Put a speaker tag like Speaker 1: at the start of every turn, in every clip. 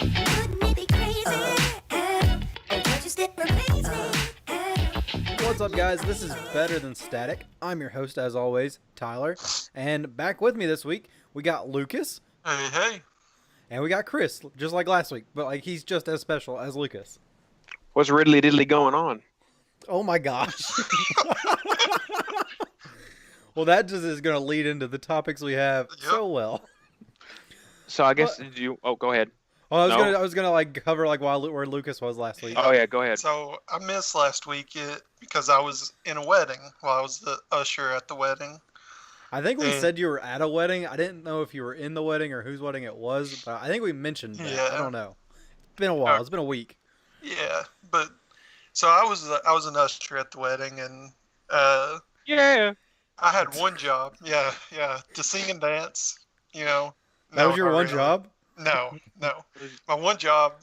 Speaker 1: Wouldn't it be crazy? Don't you still amaze me?
Speaker 2: What's up, guys? This is Better Than Static. I'm your host, as always, Tyler. And back with me this week, we got Lucas.
Speaker 3: Hey.
Speaker 2: And we got Chris, just like last week. But like he's just as special as Lucas.
Speaker 4: What's riddly diddly going on?
Speaker 2: Oh my gosh. Well, that just is going to lead into the topics we have so well.
Speaker 4: So I guess did you? Oh, go ahead.
Speaker 2: Well,
Speaker 4: No.
Speaker 2: I was gonna like cover like where Lucas was last week.
Speaker 4: Oh yeah, go ahead.
Speaker 3: So I missed last week because I was in a wedding while I was the usher at the wedding.
Speaker 2: I think we
Speaker 3: And-
Speaker 2: said you were at a wedding. I didn't know if you were in the wedding or whose wedding it was, but I think we mentioned that.
Speaker 3: Yeah.
Speaker 2: I don't know. It's been a while. It's been a week.
Speaker 3: Yeah, but so I was an usher at the wedding, and
Speaker 4: Yeah.
Speaker 3: I had one job. Yeah, to sing and dance. You know.
Speaker 2: That was your
Speaker 3: not
Speaker 2: one
Speaker 3: really.
Speaker 2: job?
Speaker 3: No. My one job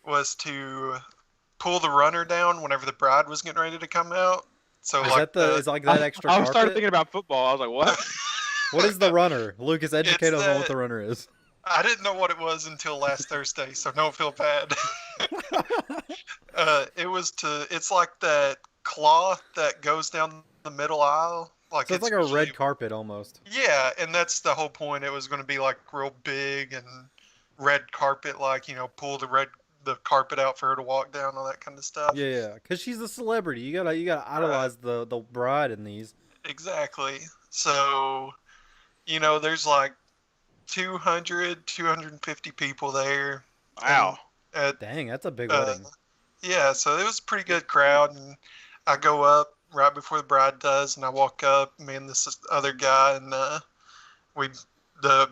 Speaker 3: was to pull the runner down whenever the bride was getting ready to come out. So
Speaker 2: Is
Speaker 3: like
Speaker 2: that like that extra
Speaker 4: I
Speaker 2: carpet?
Speaker 4: started thinking about football. I was like, what?
Speaker 2: What is the runner? Lucas, educate
Speaker 3: It's
Speaker 2: us on what
Speaker 3: the-
Speaker 2: the runner is.
Speaker 3: I didn't know what it was until last Thursday, so don't feel bad. It's like that cloth that goes down the middle aisle. Like
Speaker 2: So it's like a
Speaker 3: usually-
Speaker 2: red carpet almost.
Speaker 3: Yeah, and that's the whole point. It was going to be like real big and red carpet, like, pull the carpet out for her to walk down, all that kind of stuff.
Speaker 2: Yeah, because she's a celebrity. You gotta idolize the bride in these.
Speaker 3: Exactly. So, there's like 250 people there.
Speaker 4: Wow.
Speaker 3: At
Speaker 2: Dang, that's a big wedding.
Speaker 3: Yeah, so it was a pretty good crowd, and I go up right before the bride does, and I walk up, me and this other guy, and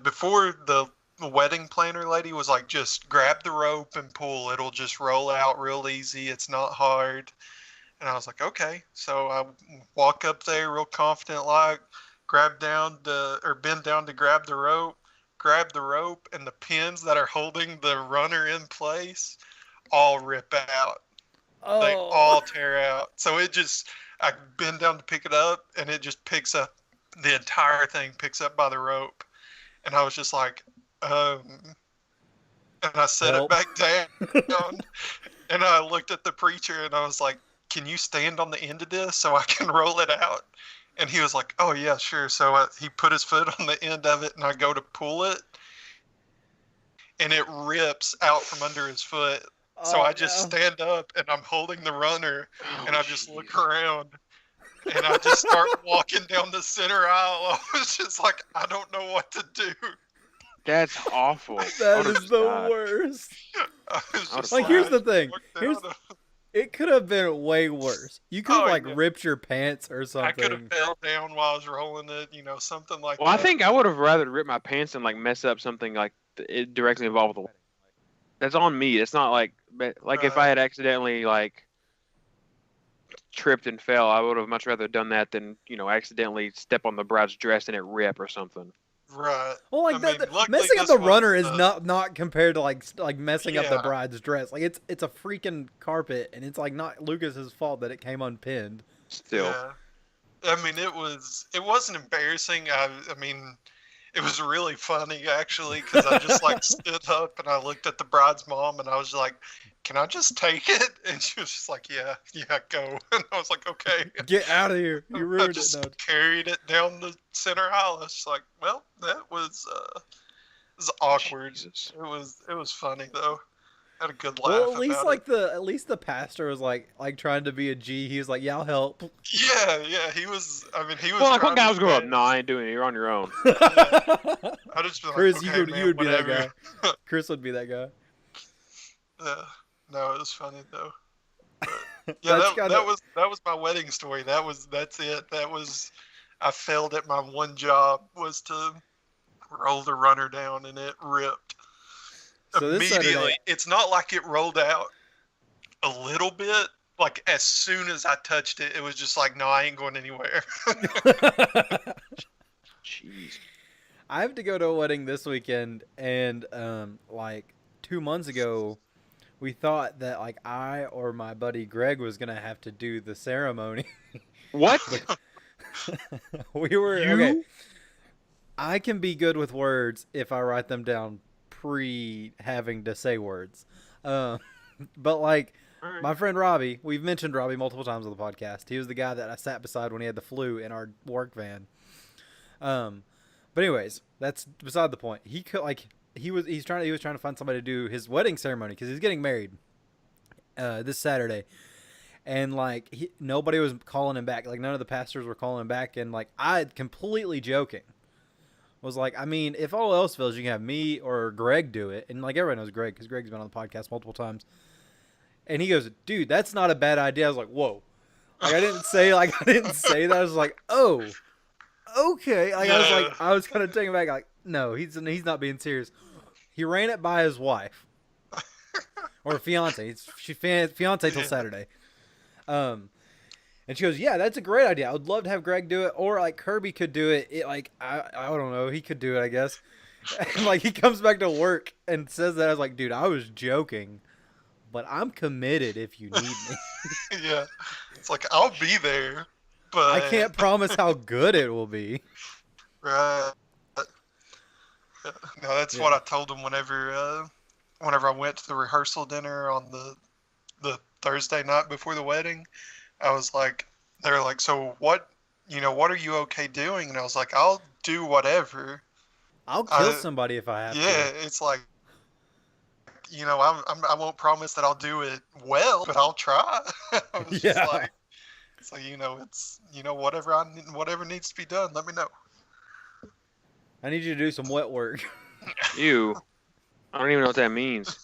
Speaker 3: before the wedding planner lady was like, just grab the rope and pull, it'll just roll out real easy, it's not hard. And I was like, okay. So I walk up there real confident, like, bend down to grab the rope, and the pins that are holding the runner in place all rip out. They all tear out. So I bend down to pick it up, and it just picks up, the entire thing picks up by the rope. And I was just like, and I set
Speaker 2: Help.
Speaker 3: it back down, and I looked at the preacher, and I was like, can you stand on the end of this so I can roll it out? And he was like, oh yeah, sure. So he put his foot on the end of it, and I go to pull it, and it rips out from under his foot. So I just stand up, and I'm holding the runner, and I just look around, and I just start walking down the center aisle. I was just like, I don't know what to do.
Speaker 4: That's awful.
Speaker 2: That is the worst.
Speaker 3: I was just
Speaker 2: Like, here's the thing.
Speaker 3: looked down,
Speaker 2: It could have been way worse. You could have
Speaker 3: Oh,
Speaker 2: like
Speaker 3: yeah.
Speaker 2: ripped your pants or
Speaker 3: I could have
Speaker 2: something.
Speaker 3: fell down while I was rolling it, something like
Speaker 4: Well, I
Speaker 3: that.
Speaker 4: think I would have rather ripped my pants and like mess up something like it directly involved with the wedding. That's on me. It's not like if I had accidentally like tripped and fell, I would have much rather done that than accidentally step on the bride's dress and it rip or something.
Speaker 3: Right.
Speaker 2: Well, like
Speaker 3: I
Speaker 2: that,
Speaker 3: mean, luckily
Speaker 2: messing up
Speaker 3: this
Speaker 2: the runner
Speaker 3: was,
Speaker 2: is not compared to like messing up the
Speaker 3: Yeah.
Speaker 2: bride's dress. Like it's a freaking carpet, and it's like not Lucas's fault that it came unpinned.
Speaker 4: Still.
Speaker 3: Yeah. I mean, it wasn't embarrassing. I mean, it was really funny actually, because I just like stood up and I looked at the bride's mom, and I was like, "Can I just take it?" And she was just like, "Yeah, go." And I was like, "Okay."
Speaker 2: Get out of here! You
Speaker 3: I
Speaker 2: ruined it.
Speaker 3: just
Speaker 2: No.
Speaker 3: carried it down the center aisle. I was just like, "Well, that was awkward."
Speaker 4: Jesus.
Speaker 3: It was funny though. Had a good laugh.
Speaker 2: Well, at least
Speaker 3: about it.
Speaker 2: at least the pastor was like trying to be a G. He was like, "Yeah, I'll help."
Speaker 3: Yeah, he was. I mean, he was.
Speaker 4: Well, like
Speaker 3: trying
Speaker 4: one guy
Speaker 3: his
Speaker 4: was going,
Speaker 3: best.
Speaker 4: "No, I ain't doing it. You're on your own."
Speaker 3: I just feel like,
Speaker 2: Chris,
Speaker 3: okay,
Speaker 2: you
Speaker 3: man,
Speaker 2: would be that
Speaker 3: whatever.
Speaker 2: guy. Chris would be that guy.
Speaker 3: No, it was funny though. But, yeah,
Speaker 2: That's
Speaker 3: that was my wedding story. That's it. I failed at my one job was to roll the runner down, and it ripped
Speaker 2: So this
Speaker 3: immediately.
Speaker 2: Saturday-
Speaker 3: It's not like it rolled out a little bit. Like as soon as I touched it, it was just like, no, I ain't going anywhere.
Speaker 4: Jeez.
Speaker 2: I have to go to a wedding this weekend, and like 2 months ago, we thought that like I or my buddy Greg was gonna have to do the ceremony.
Speaker 4: What?
Speaker 2: We were
Speaker 4: You?
Speaker 2: okay. I can be good with words if I write them down pre having to say words. But like
Speaker 4: All right.
Speaker 2: my friend Robbie, we've mentioned Robbie multiple times on the podcast. He was the guy that I sat beside when he had the flu in our work van. But anyways, that's beside the point. He could like he was trying to find somebody to do his wedding ceremony because he's getting married this Saturday. And like nobody was calling him back. Like none of the pastors were calling him back. And like I completely joking was like, I mean, if all else fails, you can have me or Greg do it. And like everyone knows Greg because Greg's been on the podcast multiple times. And he goes, dude, that's not a bad idea. I was like, whoa. Like I didn't say that. I was like, oh, okay. Like I was kind of taken back. Like no, he's not being serious. He ran it by his wife or fiance. She fiance till Saturday. And she goes, yeah, that's a great idea. I would love to have Greg do it, or like Kirby could do it. I don't know, he could do it, I guess. And like he comes back to work and says that. I was like, dude, I was joking, but I'm committed if you need me.
Speaker 3: Yeah, it's like I'll be there, but
Speaker 2: I can't promise how good it will be.
Speaker 3: Right. No, that's what I told him whenever I went to the rehearsal dinner on the Thursday night before the wedding. I was like, they were like, so what are you okay doing? And I was like, I'll do whatever.
Speaker 2: I'll kill somebody if I have to.
Speaker 3: Yeah, it's like, I won't promise that I'll do it well, but I'll try. I was just like, it's like, it's, whatever needs to be done, let me know.
Speaker 2: I need you to do some wet work.
Speaker 4: Ew. I don't even know what that means.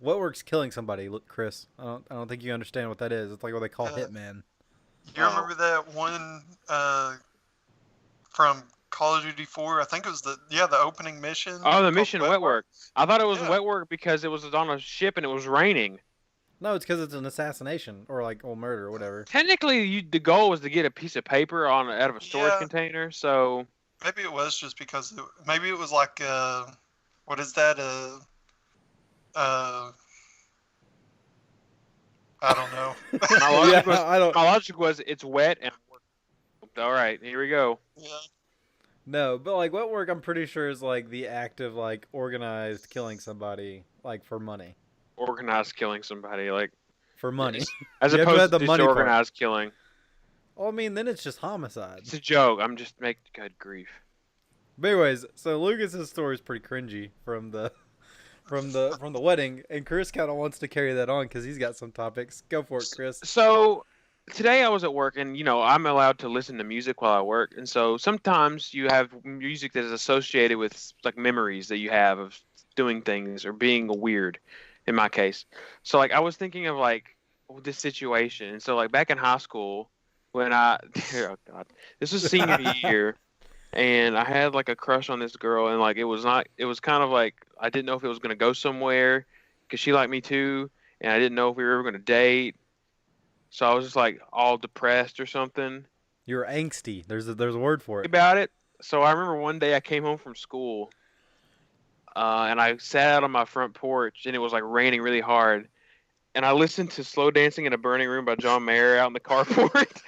Speaker 2: Wet work's killing somebody. Look, Chris, I don't think you understand what that is. It's like what they call hitman.
Speaker 3: You remember that one from Call of Duty 4? I think it was the opening mission.
Speaker 4: Oh, the mission, wet work. I thought it was
Speaker 3: Yeah.
Speaker 4: wet work because it was on a ship and it was raining.
Speaker 2: No, it's because it's an assassination or like murder or whatever.
Speaker 4: Technically, the goal was to get a piece of paper out of a storage
Speaker 3: Yeah.
Speaker 4: container. So
Speaker 3: Maybe it was just because maybe it was like what is that? I don't know.
Speaker 4: my logic was it's wet and all right. Here we go.
Speaker 3: Yeah.
Speaker 2: No, but like wet work, I'm pretty sure is like the act of like organized killing somebody, like for money.
Speaker 4: Organized killing somebody, like
Speaker 2: For money.
Speaker 4: as
Speaker 2: You have to
Speaker 4: opposed
Speaker 2: add the
Speaker 4: to just
Speaker 2: money part.
Speaker 4: organized killing.
Speaker 2: Well, I mean, then it's just homicide.
Speaker 4: It's a joke. I'm just making good grief.
Speaker 2: But anyways, so Lucas's story is pretty cringy from the wedding, and Chris kind of wants to carry that on because he's got some topics. Go for it, Chris.
Speaker 4: So today I was at work, and I'm allowed to listen to music while I work, and so sometimes you have music that is associated with like memories that you have of doing things or being weird. In my case, so like I was thinking of like this situation, and so like back in high school when oh god, this was senior year. And I had like a crush on this girl, and like it was kind of like I didn't know if it was gonna go somewhere because she liked me too, and I didn't know if we were ever gonna date. So I was just like all depressed or something
Speaker 2: You're angsty. There's a word for it.
Speaker 4: about it. So I remember one day I came home from school, and I sat out on my front porch, and it was like raining really hard, and I listened to "Slow Dancing in a Burning Room" by John Mayer out in the carport.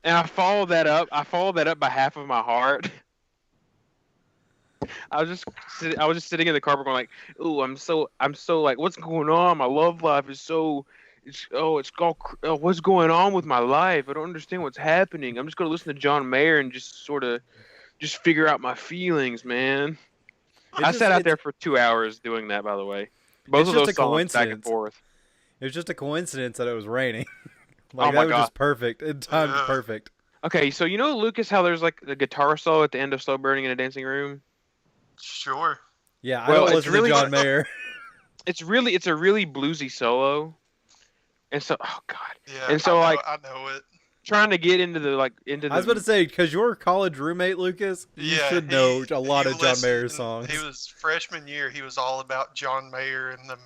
Speaker 4: And I followed that up by half of my heart. I was just sitting in the carpet going like, "Ooh, I'm so like, what's going on? My love life is what's going on with my life? I don't understand what's happening. I'm just gonna listen to John Mayer and just sort of just figure out my feelings, man." I sat out there for 2 hours doing that, by the way. Both of
Speaker 2: just
Speaker 4: those
Speaker 2: a
Speaker 4: songs back and
Speaker 2: coincidence.
Speaker 4: forth.
Speaker 2: It was just a coincidence that it was raining.
Speaker 4: Oh
Speaker 2: Like
Speaker 4: my
Speaker 2: that was
Speaker 4: God.
Speaker 2: just perfect. It timed
Speaker 3: Yeah.
Speaker 2: perfect.
Speaker 4: Okay, so Lucas, how there's like the guitar solo at the end of "Slow Burning in a Dancing Room."
Speaker 3: Sure.
Speaker 2: Yeah,
Speaker 4: Well,
Speaker 2: I don't
Speaker 4: it's
Speaker 2: listen
Speaker 4: really-
Speaker 2: to John Mayer.
Speaker 4: It's a really bluesy solo, and so oh god,
Speaker 3: Yeah.
Speaker 4: And so,
Speaker 3: I
Speaker 4: like-
Speaker 3: know it.
Speaker 4: trying to get into the
Speaker 2: I was about to say, because you're a college roommate, Lucas, you
Speaker 3: Yeah,
Speaker 2: should know a lot
Speaker 3: he
Speaker 2: of John Mayer
Speaker 3: listened-
Speaker 2: songs.
Speaker 3: He was freshman year. He was all about John Mayer and the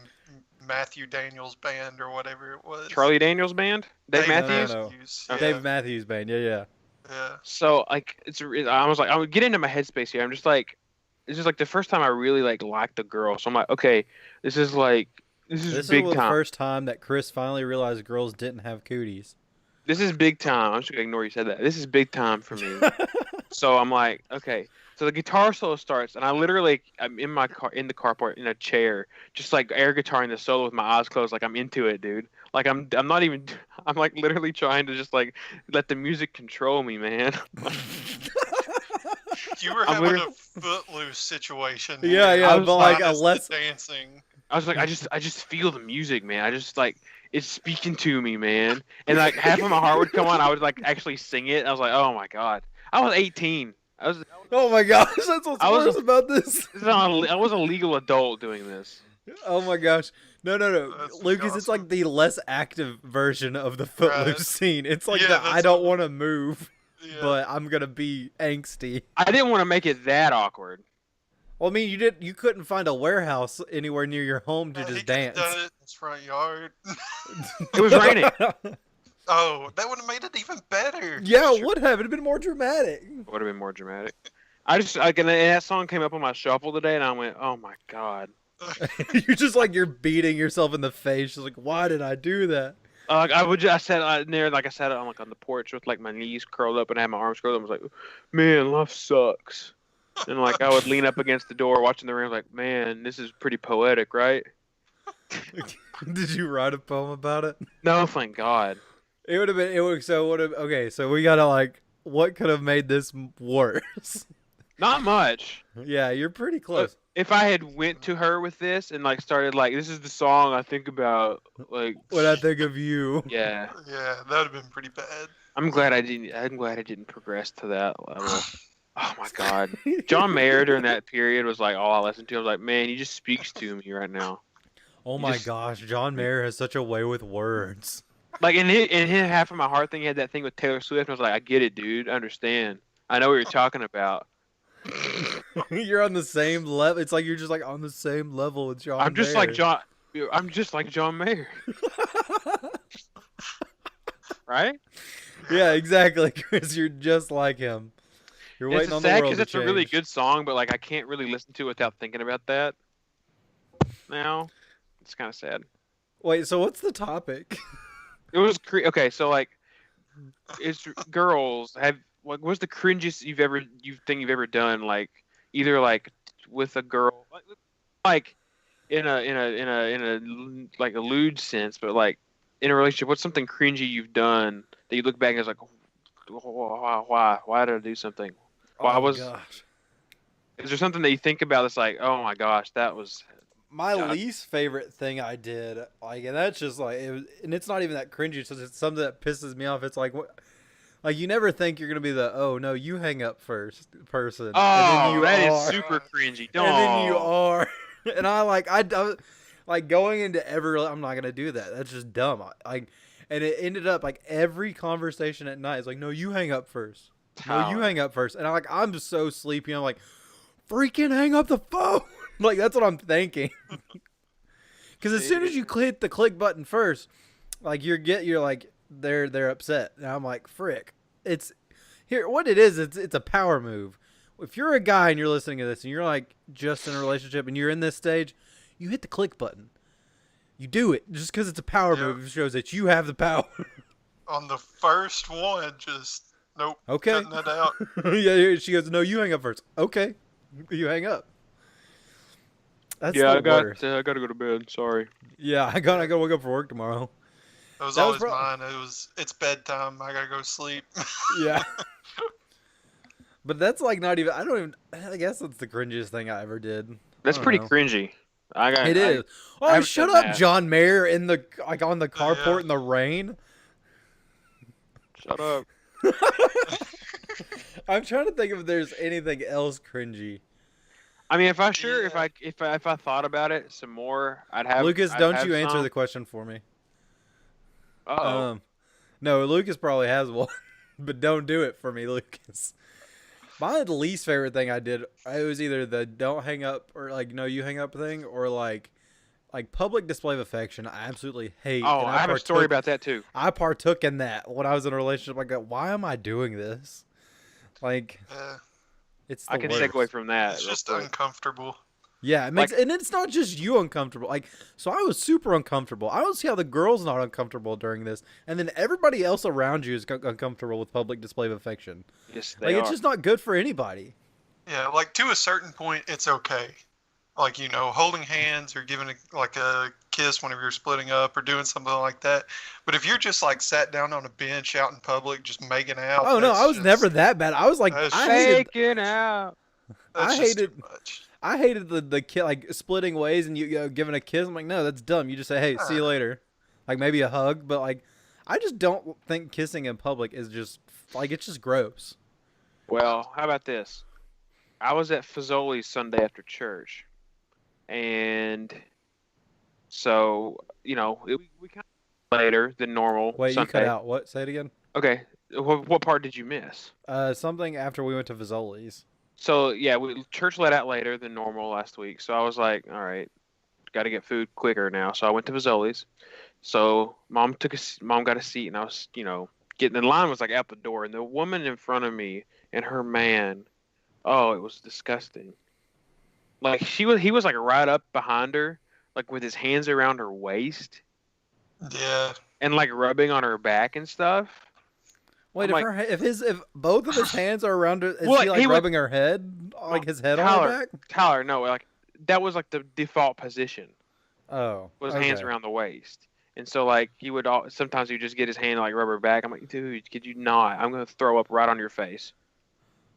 Speaker 3: Matthew Daniels band or whatever it was.
Speaker 4: Charlie Daniels Band, Dave
Speaker 3: Dave
Speaker 4: Matthews.
Speaker 2: No.
Speaker 3: Matthews.
Speaker 4: Okay.
Speaker 3: Yeah.
Speaker 2: Dave Matthews Band, yeah.
Speaker 3: Yeah.
Speaker 4: So like I was like I would get into my headspace here. I'm just like it's just like the first time I really like liked the girl. So I'm like, okay, this is
Speaker 2: This
Speaker 4: big
Speaker 2: was the
Speaker 4: time.
Speaker 2: first time that Chris finally realized girls didn't have cooties.
Speaker 4: This is big time. I'm just gonna ignore you said that. This is big time for me. So I'm like, okay. So the guitar solo starts, and I'm in my car, in the carport, in a chair, just like air guitaring the solo with my eyes closed, like I'm into it, dude. Like I'm not even, I'm like literally trying to just like let the music control me, man.
Speaker 3: You were
Speaker 4: I'm
Speaker 3: having
Speaker 4: literally-
Speaker 3: a footloose situation.
Speaker 2: Yeah,
Speaker 3: here.
Speaker 2: yeah,
Speaker 4: was
Speaker 2: but like a
Speaker 3: Minus the
Speaker 2: less.
Speaker 3: dancing.
Speaker 4: I was like, I just feel the music, man. I just like it's speaking to me, man. And like half of my heart would come on, I would like actually sing it. And I was like, oh my god, I was 18.
Speaker 2: Oh my gosh, that's what's
Speaker 4: I was
Speaker 2: worse
Speaker 4: a-
Speaker 2: about this.
Speaker 4: This is not, I was a legal adult doing this.
Speaker 2: Oh my gosh. No,
Speaker 3: That's
Speaker 2: Lucas, it's like
Speaker 3: awesome.
Speaker 2: the less active version of the footloose
Speaker 3: Right.
Speaker 2: scene. It's like
Speaker 3: Yeah,
Speaker 2: the I
Speaker 3: that's
Speaker 2: don't
Speaker 3: what-
Speaker 2: want to move,
Speaker 3: Yeah.
Speaker 2: but I'm gonna be angsty.
Speaker 4: I didn't want to make it that awkward.
Speaker 2: Well, I mean, you couldn't find a warehouse anywhere near your home to
Speaker 3: He
Speaker 2: just
Speaker 3: could've
Speaker 2: dance.
Speaker 3: done it in his front yard.
Speaker 4: It was raining.
Speaker 3: Oh, that would have made it even better.
Speaker 2: Yeah, it would have. It'd been more dramatic.
Speaker 4: It would have been more dramatic. I just like, and that song came up on my shuffle today, and I went, "Oh my god!"
Speaker 2: You're just like you're beating yourself in the face. Just like, why did I do that?
Speaker 4: I sat near, like I sat on like on the porch with like my knees curled up and I had my arms curled up. I was like, "Man, life sucks." And like I would lean up against the door, watching the rain, like, "Man, this is pretty poetic, right?"
Speaker 2: Did you write a poem about it?
Speaker 4: No, thank God.
Speaker 2: It would have been. It would. So would have. Okay, so we gotta like. What could have made this worse?
Speaker 4: Not much.
Speaker 2: Yeah, you're pretty close.
Speaker 4: If I had went to her with this and like started like, "This is the song I think about," like,
Speaker 2: When I think of you.
Speaker 4: yeah.
Speaker 3: Yeah, that would have been pretty bad.
Speaker 4: I'm glad I didn't progress to that level. Oh my God. John Mayer during that period was like all I listened to. I was like, man, he just speaks to me right now.
Speaker 2: Oh
Speaker 4: You
Speaker 2: my
Speaker 4: just-
Speaker 2: gosh, John Mayer has such a way with words.
Speaker 4: Like in his half of my heart thing, he had that thing with Taylor Swift. And I was like, I get it, dude. I understand. I know what you're talking about.
Speaker 2: You're on the same level. It's like you're just like on the same level with John.
Speaker 4: I'm just
Speaker 2: Mayer.
Speaker 4: like John. I'm just like John Mayer, right?
Speaker 2: Yeah, exactly. Chris, you're just like him. You're waiting
Speaker 4: It's
Speaker 2: on the
Speaker 4: sad
Speaker 2: world to
Speaker 4: it's a really
Speaker 2: change.
Speaker 4: good song, but like I can't really listen to it without thinking about that. Now, it's kind of sad.
Speaker 2: Wait, so what's the topic?
Speaker 4: It was okay. So like, it's girls have. What was the cringiest you've ever done? Like either like with a girl, like in a like a lewd sense, but like in a relationship. What's something cringy you've done that you look back and it's like, why did I do something? Why
Speaker 2: Oh,
Speaker 4: was?
Speaker 2: gosh.
Speaker 4: Is there something that you think about that's like, oh my gosh, that was?
Speaker 2: My
Speaker 4: God.
Speaker 2: least favorite thing I did, like, and that's just like, it was, and it's not even that cringy. It's just it's something that pisses me off. It's like, what, like you never think you're gonna be the, oh no, you hang up first person,
Speaker 4: Oh,
Speaker 2: and then you
Speaker 4: that is
Speaker 2: are,
Speaker 4: super cringy.
Speaker 2: and then you
Speaker 4: Don't.
Speaker 2: are, and I like going into every, I'm not gonna do that. That's just dumb. And it ended up like every conversation at night is like, no, you hang up first. No, you hang up first. And I'm just so sleepy. I'm like, freaking hang up the phone. Like, that's what I'm thinking. Because as soon as you hit the click button first, like you're like, they're upset. And I'm like, frick. It's here. What it is, it's a power move. If you're a guy and you're listening to this and you're like just in a relationship and you're in this stage, you hit the click button. You do it just because it's a power
Speaker 3: Yeah.
Speaker 2: move. It shows that you have the power.
Speaker 3: On the first one, just nope.
Speaker 2: Okay.
Speaker 3: Cutting that out.
Speaker 2: Yeah, she goes, no, you hang up first. Okay. You hang up. That's
Speaker 4: Yeah,
Speaker 2: the
Speaker 4: I got
Speaker 2: worst.
Speaker 4: to go to bed. Sorry.
Speaker 2: Yeah, I gotta wake up for work tomorrow.
Speaker 3: That was
Speaker 2: That was
Speaker 3: always mine. It's bedtime. I gotta go sleep.
Speaker 2: Yeah. But that's like not even, I guess that's the cringiest thing I ever did.
Speaker 4: That's
Speaker 2: I don't
Speaker 4: pretty
Speaker 2: know.
Speaker 4: cringy.
Speaker 2: It is. Oh,
Speaker 4: haven't
Speaker 2: shut
Speaker 4: done
Speaker 2: up,
Speaker 4: that.
Speaker 2: John Mayer in the, like on the carport
Speaker 3: Yeah.
Speaker 2: in the rain.
Speaker 4: Shut up.
Speaker 2: I'm trying to think if there's anything else cringy.
Speaker 4: I mean, if I
Speaker 3: Yeah.
Speaker 4: thought about it some more, I'd have.
Speaker 2: Lucas,
Speaker 4: I'd
Speaker 2: don't
Speaker 4: have
Speaker 2: you answer
Speaker 4: some.
Speaker 2: the question for me.
Speaker 4: Uh-oh.
Speaker 2: No, Lucas probably has one, but don't do it for me, Lucas. My least favorite thing I did, it was either the don't hang up or like no you hang up thing, or like public display of affection. I absolutely hate.
Speaker 4: Oh,
Speaker 2: and
Speaker 4: I have a story about that too.
Speaker 2: I partook in that when I was in a relationship like that. Why am I doing this? Like,
Speaker 3: Yeah,
Speaker 2: it's the
Speaker 4: I can
Speaker 2: worst.
Speaker 4: segue from that.
Speaker 3: it's
Speaker 4: real
Speaker 3: just
Speaker 4: quick.
Speaker 3: uncomfortable.
Speaker 2: Yeah, it makes,
Speaker 4: Like-
Speaker 2: and it's not just you uncomfortable. Like, so I was super uncomfortable. I don't see how the girl's not uncomfortable during this, and then everybody else around you is uncomfortable with public display of affection.
Speaker 4: Yes, they
Speaker 2: Like,
Speaker 4: are.
Speaker 2: it's just not good for anybody.
Speaker 3: Yeah, like to a certain point, it's okay. Like, holding hands or giving a kiss whenever you're splitting up or doing something like that. But if you're just like sat down on a bench out in public, just making out,
Speaker 2: Oh no, I was never that bad. I was like,
Speaker 3: that's
Speaker 2: I
Speaker 3: just-
Speaker 2: hated,
Speaker 4: Faking out.
Speaker 3: that's
Speaker 2: I
Speaker 3: just
Speaker 2: hated-
Speaker 3: too much.
Speaker 2: I hated the kid like splitting ways and you giving a kiss. I'm like, no, that's dumb. You just say, hey, see you later, like maybe a hug. But like, I just don't think kissing in public is just like it's just gross.
Speaker 4: Well, how about this? I was at Fazoli's Sunday after church, and so we kind of later than normal.
Speaker 2: Wait,
Speaker 4: Sunday.
Speaker 2: you cut out. What? Say it again.
Speaker 4: Okay, what part did you miss?
Speaker 2: Something after we went to Fazoli's.
Speaker 4: So yeah, church let out later than normal last week. So I was like, all right, got to get food quicker now. So I went to Fazoli's. So mom got a seat, and I was getting in line was like out the door, and the woman in front of me and her man. Oh, it was disgusting. Like he was like right up behind her, like with his hands around her waist
Speaker 3: Yeah.
Speaker 4: and like rubbing on her back and stuff.
Speaker 2: Wait,
Speaker 4: I'm
Speaker 2: if both of his hands are around her, is
Speaker 4: Well,
Speaker 2: he like
Speaker 4: he would-
Speaker 2: rubbing her head, like his head on
Speaker 4: Tyler,
Speaker 2: her back?
Speaker 4: Tyler, no, like that was like the default position.
Speaker 2: Oh,
Speaker 4: Was hands
Speaker 2: okay.
Speaker 4: around the waist. And so like sometimes he would just get his hand and like rub her back. I'm like, dude, could you not? I'm gonna throw up right on your face.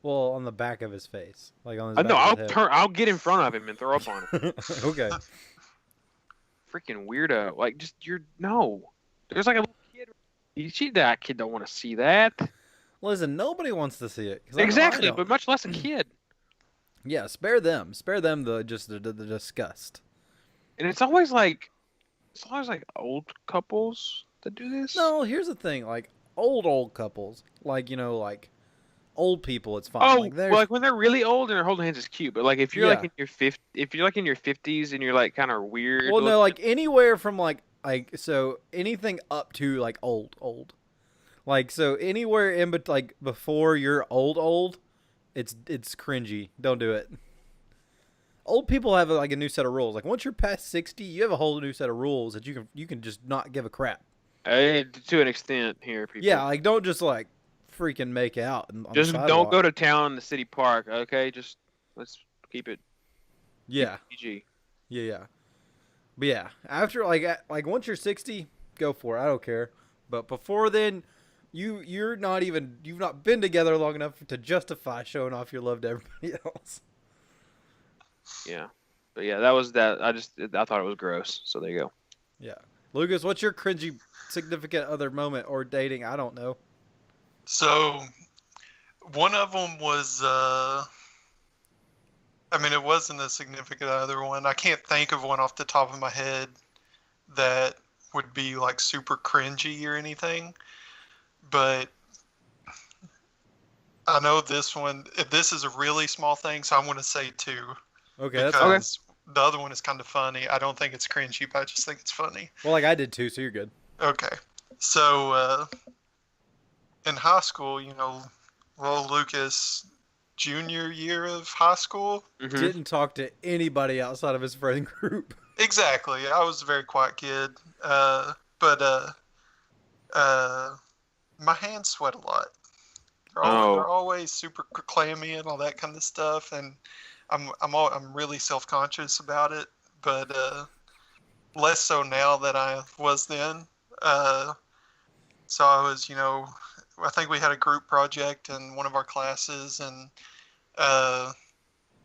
Speaker 2: Well, on the back of his face, like on his.
Speaker 4: No,
Speaker 2: back of his
Speaker 4: I'll get in front of him and throw up on him.
Speaker 2: head. Okay.
Speaker 4: Freaking weirdo. Like just no. There's like a little kid. That kid don't want to see that.
Speaker 2: Listen, nobody wants to see it. 'cause I know I
Speaker 4: Exactly,
Speaker 2: don't.
Speaker 4: but much less a kid.
Speaker 2: Yeah, spare them. Spare them the disgust.
Speaker 4: And it's always like old couples that do this.
Speaker 2: No, here's the thing. Like old couples, like like old people, it's fine.
Speaker 4: Oh,
Speaker 2: like,
Speaker 4: well, like when they're really old and they're holding hands is cute, but like if you're like in your if you're like in your 50s and you're like kind of weird.
Speaker 2: well, no, like anywhere from like so anything up to like old, like so anywhere in but like before you're old, it's cringy. Don't do it. Old people have like a new set of rules. Like once you're past 60, you have a whole new set of rules that you can just not give a crap.
Speaker 4: To an extent here, people.
Speaker 2: Yeah, like don't just like freaking make out. On
Speaker 4: Just
Speaker 2: the
Speaker 4: don't
Speaker 2: sidewalk.
Speaker 4: go to town in the city park, okay? Just let's keep it
Speaker 2: Yeah,
Speaker 4: PG.
Speaker 2: yeah. But yeah, after like once you're 60, go for it. I don't care. But before then, you've not been together long enough to justify showing off your love to everybody else.
Speaker 4: Yeah. But yeah, that was that. I thought it was gross. So there you go.
Speaker 2: Yeah, Lucas, what's your cringy significant other moment or dating? I don't know.
Speaker 3: So, one of them was, it wasn't a significant other one. I can't think of one off the top of my head that would be like super cringy or anything. But I know this one, this is a really small thing, so I'm going to say two.
Speaker 2: Okay, that's
Speaker 3: Because the other one is kind of funny. I don't think it's cringy, but I just think it's funny.
Speaker 2: well, like I did too, so you're good.
Speaker 3: Okay. So, in high school, little Lucas, junior year of high school.
Speaker 4: Mhm.
Speaker 2: Didn't talk to anybody outside of his friend group.
Speaker 3: Exactly. I was a very quiet kid. But my hands sweat a lot. They're always super clammy and all that kind of stuff, and I'm really self-conscious about it. But less so now than I was then. So I was, I think we had a group project in one of our classes, and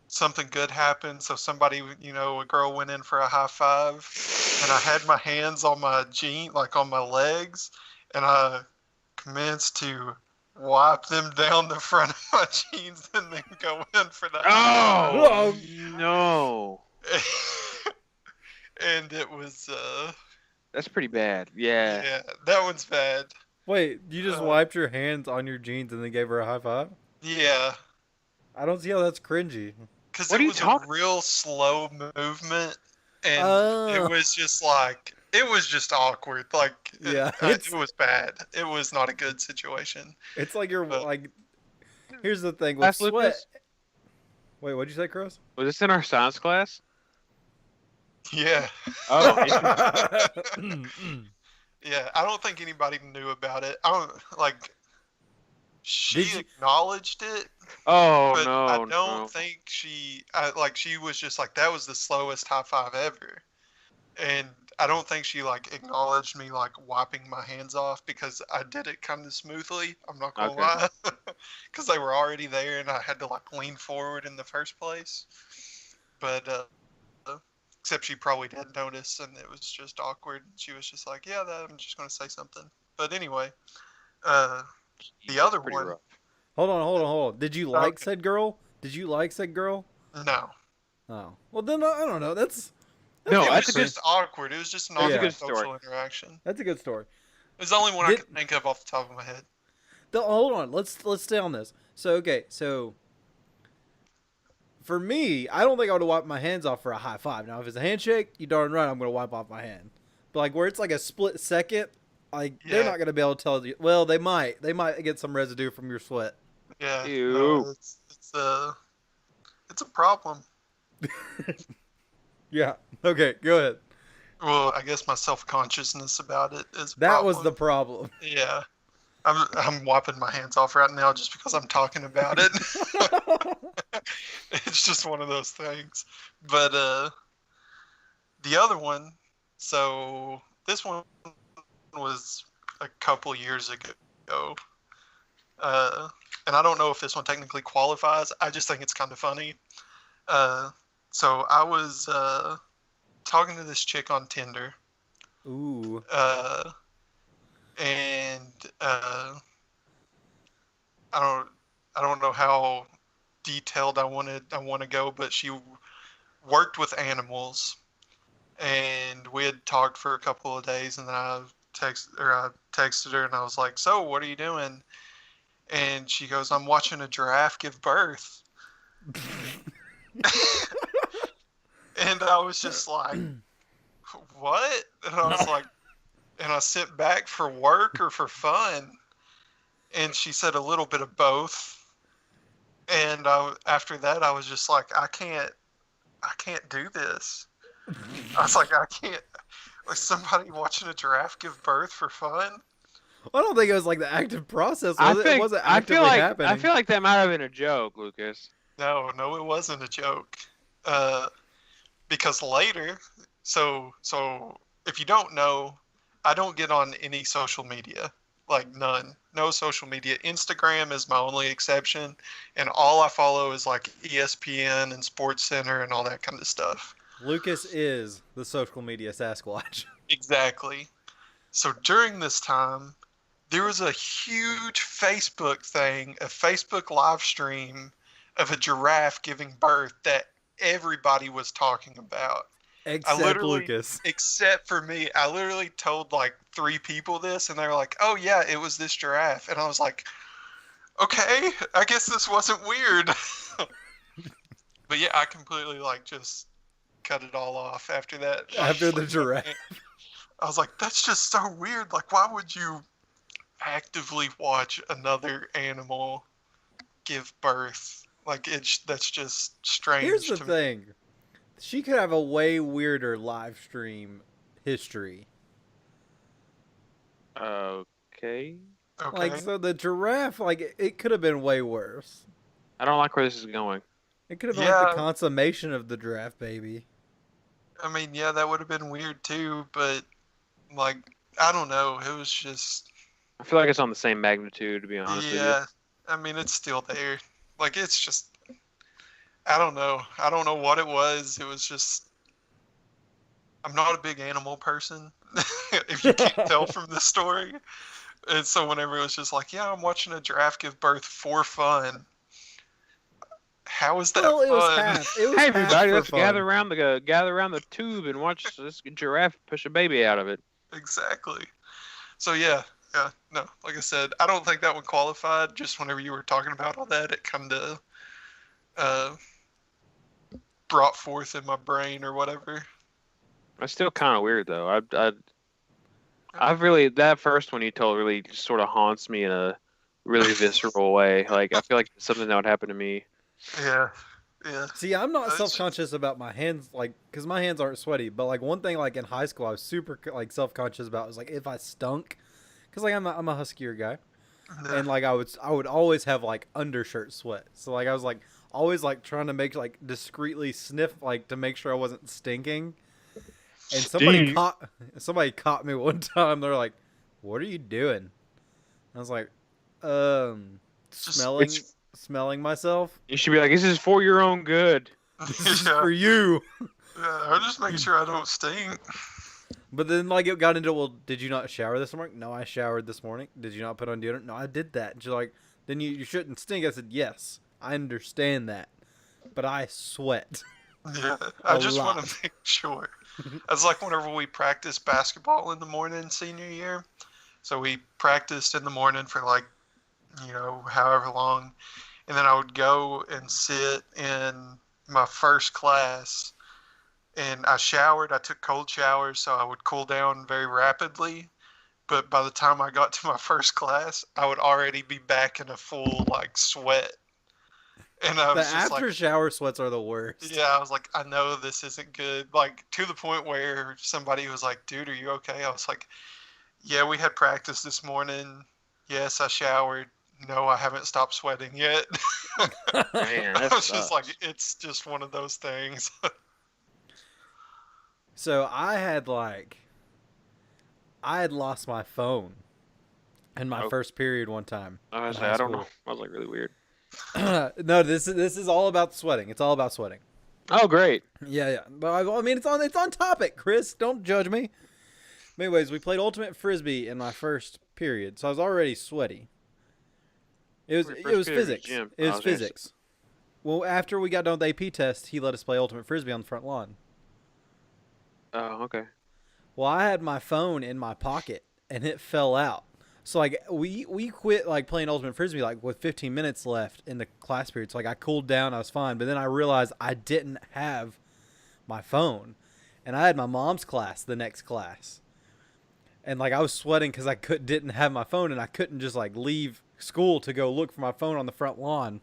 Speaker 3: something good happened. So somebody, a girl went in for a high five, and I had my hands on my on my legs, and I commenced to wipe them down the front of my jeans and then go in for the
Speaker 4: Oh no,
Speaker 3: and it was
Speaker 4: that's pretty bad. Yeah.
Speaker 3: yeah, that one's bad.
Speaker 2: Wait, you just wiped your hands on your jeans and then gave her a high five?
Speaker 3: Yeah,
Speaker 2: I don't see how that's cringy.
Speaker 3: because
Speaker 4: What
Speaker 3: it
Speaker 4: are you
Speaker 3: was
Speaker 4: talking-
Speaker 3: a real slow movement, and it was just awkward. Like,
Speaker 2: Yeah,
Speaker 3: it was bad. It was not a good situation.
Speaker 2: It's like you're
Speaker 3: But-
Speaker 2: like. Here's the thing with
Speaker 4: Class,
Speaker 2: sweat.
Speaker 4: Lucas?
Speaker 2: Wait, what'd you say, Chris?
Speaker 4: Was this in our science class?
Speaker 3: Yeah,
Speaker 4: Oh,
Speaker 3: yeah. I don't think anybody knew about it. I don't like. She
Speaker 2: Did you-
Speaker 3: acknowledged it,
Speaker 4: Oh
Speaker 3: but
Speaker 4: no,
Speaker 3: I don't
Speaker 4: no.
Speaker 3: think she was just like, that was the slowest high five ever. And I don't think she like acknowledged me like wiping my hands off because I did it kind of smoothly. I'm not gonna
Speaker 4: Okay.
Speaker 3: lie, because they were already there and I had to like lean forward in the first place. But except she probably did notice, and it was just awkward. She was just like, "Yeah, I'm just gonna say something." But anyway, uh,
Speaker 4: Jeez,
Speaker 3: the other
Speaker 4: that's pretty
Speaker 3: one,
Speaker 4: rough.
Speaker 2: Hold on. Did you like
Speaker 3: Okay.
Speaker 2: said girl? Did you like said girl?
Speaker 3: no,
Speaker 2: Oh, well then I don't know. That's
Speaker 4: No,
Speaker 3: it
Speaker 4: that's
Speaker 3: was
Speaker 4: a good.
Speaker 3: just awkward. It was just an
Speaker 2: That's a
Speaker 3: awkward
Speaker 2: good
Speaker 4: story.
Speaker 3: social interaction.
Speaker 2: a good story.
Speaker 3: It was the only one I
Speaker 2: Did-
Speaker 3: could think of off the top of my head.
Speaker 2: Hold on. Let's stay on this. So for me, I don't think I would wipe my hands off for a high five. Now, if it's a handshake, you darn right I'm gonna wipe off my hand. But like where it's like a split second, like they're
Speaker 3: Yeah.
Speaker 2: not gonna be able to tell you. Well, they might. They might get some residue from your sweat.
Speaker 3: Yeah,
Speaker 4: Ew.
Speaker 3: no, it's a problem.
Speaker 2: Yeah. Okay. Go ahead.
Speaker 3: Well, I guess my self-consciousness about it is a
Speaker 2: That was the
Speaker 3: problem.
Speaker 2: problem.
Speaker 3: Yeah. I'm wiping my hands off right now just because I'm talking about it. It's just one of those things. But the other one, so this one was a couple years ago. And I don't know if this one technically qualifies. I just think it's kind of funny. So I was talking to this chick on Tinder.
Speaker 2: Ooh.
Speaker 3: And I don't know how detailed I want to go, but she worked with animals, and we had talked for a couple of days, and then I texted her and I was like, "So, what are you doing?" And she goes, "I'm watching a giraffe give birth." And I was just like, "What?" And I was like, and I sent back, "For work or for fun?" And she said a little bit of both. And after that, I was just like, I can't do this. I was like, I can't. Like somebody watching a giraffe give birth for fun?
Speaker 2: I don't think it was like the active process.
Speaker 4: I
Speaker 2: Was it?
Speaker 4: think
Speaker 2: It wasn't
Speaker 4: I
Speaker 2: actively
Speaker 4: feel like
Speaker 2: happening.
Speaker 4: I feel like that might have been a joke, Lucas.
Speaker 3: No, it wasn't a joke. Because later, so if you don't know, I don't get on any social media. Like none. No social media. Instagram is my only exception, and all I follow is like ESPN and Sports Center and all that kind of stuff.
Speaker 2: Lucas is the social media Sasquatch.
Speaker 3: Exactly. So during this time, there was a huge Facebook thing, a Facebook live stream of a giraffe giving birth that everybody was talking about.
Speaker 2: Except Lucas.
Speaker 3: Except for me. I literally told like 3 people this, and they were like, "Oh yeah, it was this giraffe." And I was like, "Okay, I guess this wasn't weird." But yeah, I completely like just cut it all off after that.
Speaker 2: After the giraffe.
Speaker 3: I was like, "That's just so weird. Like, why would you actively watch another animal give birth? Like, that's just strange."
Speaker 2: Here's the
Speaker 3: to me.
Speaker 2: thing. She could have a way weirder live stream history.
Speaker 4: Okay.
Speaker 3: Okay.
Speaker 2: Like, so the giraffe, like, it could have been way worse.
Speaker 4: I don't like where this is going.
Speaker 2: It could have been like
Speaker 3: Yeah.
Speaker 2: the consummation of the giraffe baby.
Speaker 3: I mean, yeah, that would have been weird too, but like, I don't know. It was just,
Speaker 4: I feel like it's on the same magnitude, to be honest with you.
Speaker 3: yeah. I mean, it's still there. Like, it's just, I don't know. I don't know what it was. It was just, I'm not a big animal person, if you can't tell from the story. And so whenever it was just like, yeah, I'm watching a giraffe give birth for fun. How is that
Speaker 2: Well, it was
Speaker 3: fun?
Speaker 2: half. It was
Speaker 4: Hey
Speaker 2: half
Speaker 4: everybody,
Speaker 2: for
Speaker 4: let's
Speaker 2: fun.
Speaker 4: gather around the tube and watch this giraffe push a baby out of it.
Speaker 3: Exactly. So yeah, no. Like I said, I don't think that one qualified. Just whenever you were talking about all that, it kind of brought forth in my brain or whatever.
Speaker 4: It's still kind of weird though. I've really that first one you told really just sort of haunts me in a really visceral way. Like I feel like it's something that would happen to me.
Speaker 3: Yeah, yeah.
Speaker 2: See, I'm not
Speaker 3: That's-
Speaker 2: self-conscious about my hands, like, because my hands aren't sweaty. But like one thing, like in high school, I was super like self-conscious about was like if I stunk, because like I'm a huskier guy. and like I would always have like undershirt sweat. So like I was like always like trying to make like discreetly sniff like to make sure I wasn't stinking. And
Speaker 4: Stink.
Speaker 2: somebody caught me one time. They're like, "What are you doing?" I was like, smelling
Speaker 4: It's-
Speaker 2: smelling myself.
Speaker 4: You should be like, this is for your own good.
Speaker 2: This is
Speaker 3: Yeah.
Speaker 2: for you."
Speaker 3: Yeah, I'm just making sure I don't stink.
Speaker 2: But then, like, it got into, well, did you not shower this morning? No, I showered this morning. Did you not put on deodorant? No, I did that. And she's like, then you shouldn't stink. I said, yes, I understand that. But I sweat.
Speaker 3: Yeah, I
Speaker 2: A
Speaker 3: just want
Speaker 2: lot.
Speaker 3: to make sure. It's like whenever we practiced basketball in the morning senior year. So we practiced in the morning for like, however long. And then I would go and sit in my first class. And I showered. I took cold showers so I would cool down very rapidly. But by the time I got to my first class, I would already be back in a full like sweat. And I
Speaker 2: The
Speaker 3: was just
Speaker 2: after
Speaker 3: like,
Speaker 2: shower sweats are the worst.
Speaker 3: yeah, I was like, I know this isn't good. Like, to the point where somebody was like, dude, are you okay? I was like, yeah, we had practice this morning. Yes, I showered. No, I haven't stopped sweating yet.
Speaker 4: Man,
Speaker 3: I
Speaker 4: that
Speaker 3: was just
Speaker 4: sucks.
Speaker 3: like, it's just one of those things.
Speaker 2: So I had lost my phone in my
Speaker 4: Oh.
Speaker 2: first period one time.
Speaker 4: I was
Speaker 2: in
Speaker 4: like,
Speaker 2: high
Speaker 4: I don't know.
Speaker 2: school.
Speaker 4: I was like really weird.
Speaker 2: No, this is all about sweating. It's all about sweating.
Speaker 4: Oh, great.
Speaker 2: Yeah, yeah. But I mean, it's on topic, Chris. Don't judge me. But anyways, we played ultimate frisbee in my first period, so I was already sweaty. It was
Speaker 4: Your
Speaker 2: it
Speaker 4: first
Speaker 2: was
Speaker 4: period was
Speaker 2: physics.
Speaker 4: gym.
Speaker 2: It was
Speaker 4: I was gonna say-
Speaker 2: physics. Well, after we got done with the AP test, he let us play ultimate frisbee on the front lawn.
Speaker 4: Oh, okay.
Speaker 2: Well, I had my phone in my pocket and it fell out. So like we quit like playing ultimate frisbee like with 15 minutes left in the class period. So like I cooled down, I was fine, but then I realized I didn't have my phone, and I had my mom's class the next class, and like I was sweating because didn't have my phone, and I couldn't just like leave school to go look for my phone on the front lawn.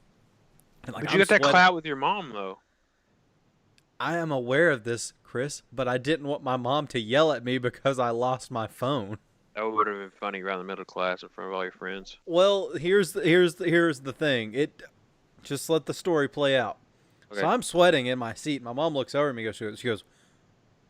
Speaker 2: And, like,
Speaker 4: But you
Speaker 2: I'm
Speaker 4: got that
Speaker 2: sweating.
Speaker 4: clout with your mom though.
Speaker 2: I am aware of this, Chris, but I didn't want my mom to yell at me because I lost my phone.
Speaker 4: That would have been funny around the middle class in front of all your friends.
Speaker 2: Well, here's the thing. It just let the story play out.
Speaker 4: Okay.
Speaker 2: So I'm sweating in my seat. My mom looks over at me. She goes,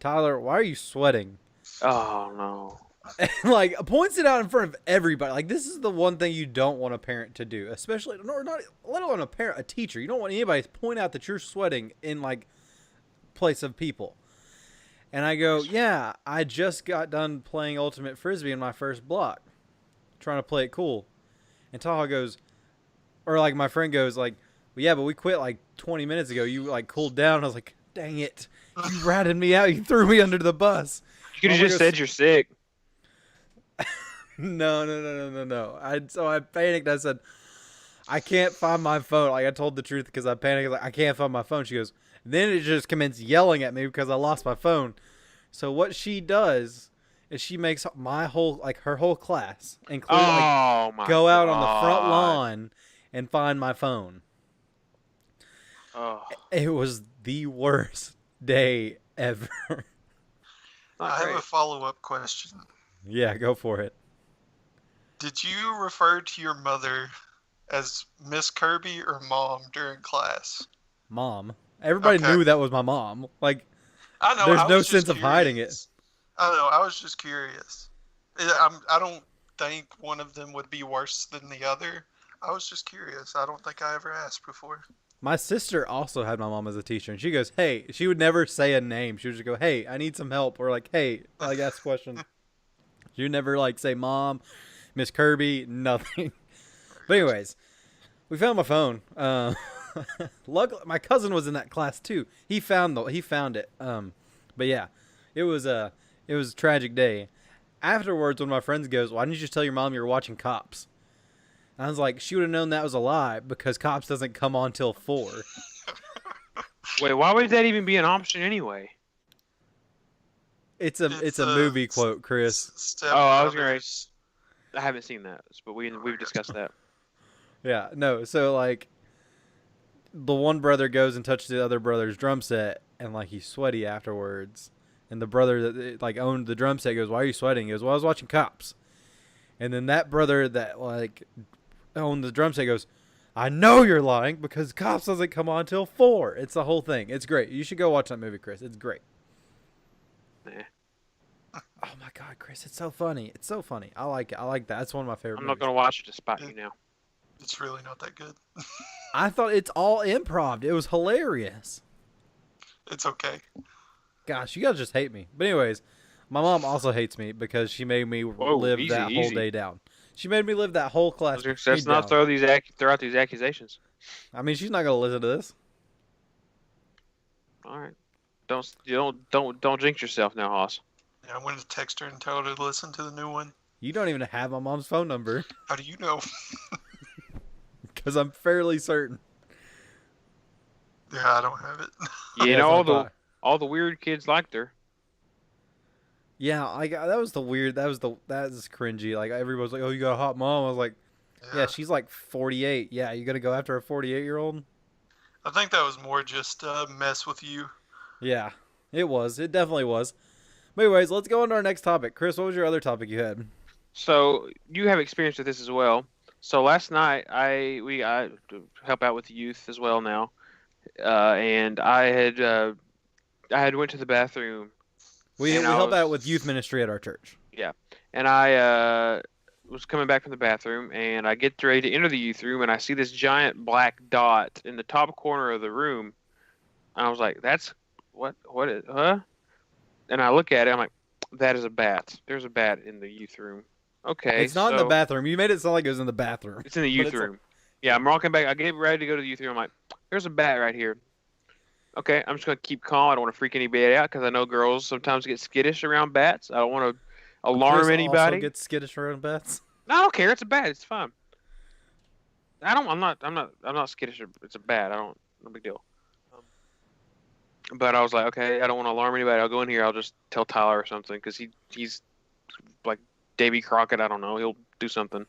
Speaker 2: Tyler, why are you sweating?
Speaker 4: Oh no.
Speaker 2: And like points it out in front of everybody. Like this is the one thing you don't want a parent to do, especially not let alone a teacher. You don't want anybody to point out that you're sweating in like place of people. And I go, yeah, I just got done playing ultimate frisbee in my first block, trying to play it cool. And Taha goes, or like my friend goes, like, well, yeah, but we quit like 20 minutes ago. You like cooled down. I was like, dang it, you ratted me out. You threw me under the bus.
Speaker 4: You could have
Speaker 2: Oh my
Speaker 4: just
Speaker 2: gosh.
Speaker 4: said you're sick.
Speaker 2: No. So I panicked. I said, I can't find my phone. Like I told the truth because I panicked. Like I can't find my phone. She goes, then it just commenced yelling at me because I lost my phone. So what she does is she makes my whole her whole class, including
Speaker 4: Oh my.
Speaker 2: go out on the front
Speaker 4: God.
Speaker 2: lawn and find my phone.
Speaker 4: Oh,
Speaker 2: It was the worst day ever.
Speaker 3: I
Speaker 4: not
Speaker 3: have
Speaker 4: great.
Speaker 3: a follow-up question.
Speaker 2: Yeah, go for it.
Speaker 3: Did you refer to your mother as Miss Kirby or Mom during class?
Speaker 2: Mom. Everybody
Speaker 3: Okay.
Speaker 2: knew that was my mom. Like,
Speaker 3: I know.
Speaker 2: There's
Speaker 3: I
Speaker 2: no
Speaker 3: was just
Speaker 2: sense of hiding it.
Speaker 3: curious. I know. I was just curious. I don't think one of them would be worse than the other. I was just curious. I don't think I ever asked before.
Speaker 2: my sister also had my mom as a teacher, and she goes, hey, she would never say a name. She would just go, hey, I need some help. Or like, hey, like ask a question. She would never like say mom, Miss Kirby, nothing. But anyways, we found my phone. Luckily, my cousin was in that class too. He found it. But yeah, it was a tragic day. Afterwards, one of my friends goes, why didn't you just tell your mom you were watching Cops? And I was like, she would have known that was a lie because Cops doesn't come on till 4.
Speaker 4: Wait, why would that even be an option anyway?
Speaker 2: It's a movie quote, Chris.
Speaker 3: Step
Speaker 4: Oh, I was gonna
Speaker 3: Brothers.
Speaker 4: I haven't seen that, but we've discussed that.
Speaker 2: Yeah, no. So like, the one brother goes and touches the other brother's drum set, and like he's sweaty afterwards. And the brother that like owned the drum set goes, "Why are you sweating?" He goes, "Well, I was watching Cops." And then that brother that like on the drum set goes, I know you're lying because Cops doesn't come on till 4. It's the whole thing. It's great. You should go watch that movie, Chris. It's great.
Speaker 4: Nah.
Speaker 2: Oh my God, Chris, it's so funny. It's so funny. I like it. I like that. That's one of my favorite
Speaker 4: I'm
Speaker 2: movies.
Speaker 4: not gonna watch it to spite you now.
Speaker 3: It's really not that good.
Speaker 2: I thought it's all improv. It was hilarious.
Speaker 3: It's okay.
Speaker 2: Gosh, you guys just hate me. But anyways, my mom also hates me because she made me live
Speaker 4: easy,
Speaker 2: that whole
Speaker 4: easy.
Speaker 2: day down. She made me live that whole class.
Speaker 4: Let's not throw out these accusations.
Speaker 2: I mean, she's not gonna listen to this.
Speaker 4: All right. Don't jinx yourself now, Hoss.
Speaker 3: Yeah, I'm going to text her and tell her to listen to the new one.
Speaker 2: You don't even have my mom's phone number
Speaker 3: How do you know?
Speaker 2: because I'm fairly certain.
Speaker 3: Yeah, I don't have it.
Speaker 4: You
Speaker 2: Yeah,
Speaker 4: know
Speaker 2: that's what I thought.
Speaker 4: all the weird kids liked her.
Speaker 2: Yeah, that was the weird. That is cringy. Like everybody's like, "Oh, you got a hot mom." I was like, "Yeah, she's like 48. Yeah, you gonna go after a 48-year-old?"
Speaker 3: I think that was more just mess with you.
Speaker 2: Yeah, it was. It definitely was. But anyways, let's go on to our next topic. Chris, what was your other topic you had?
Speaker 4: So you have experience with this as well. So last night I help out with the youth as well now, and I had went to the bathroom.
Speaker 2: We
Speaker 4: And I
Speaker 2: help
Speaker 4: was-
Speaker 2: out with youth ministry at our church.
Speaker 4: And I was coming back from the bathroom, and I get ready to enter the youth room, and I see this giant black dot in the top corner of the room, and I was like, "That's what is huh?" And I look at it, I'm like, "That is a bat. There's a bat in the youth room." Okay,
Speaker 2: It's not in the
Speaker 4: so-
Speaker 2: bathroom. You made it sound like it was in the bathroom.
Speaker 4: It's in the
Speaker 2: But
Speaker 4: youth
Speaker 2: it's
Speaker 4: room. Yeah, I'm walking back. I get ready to go to the youth room. I'm like, "There's a bat right here." Okay, I'm just gonna keep calm. I don't want to freak anybody out because I know girls sometimes get skittish around bats. I don't want to alarm
Speaker 2: Chris
Speaker 4: anybody.
Speaker 2: Also gets skittish around bats.
Speaker 4: No, I don't care. It's a bat. It's fine. I'm not skittish. It's a bat. No big deal. But I was like, okay, I don't want to alarm anybody. I'll go in here. I'll just tell Tyler or something because he's like Davy Crockett. I don't know. He'll do something.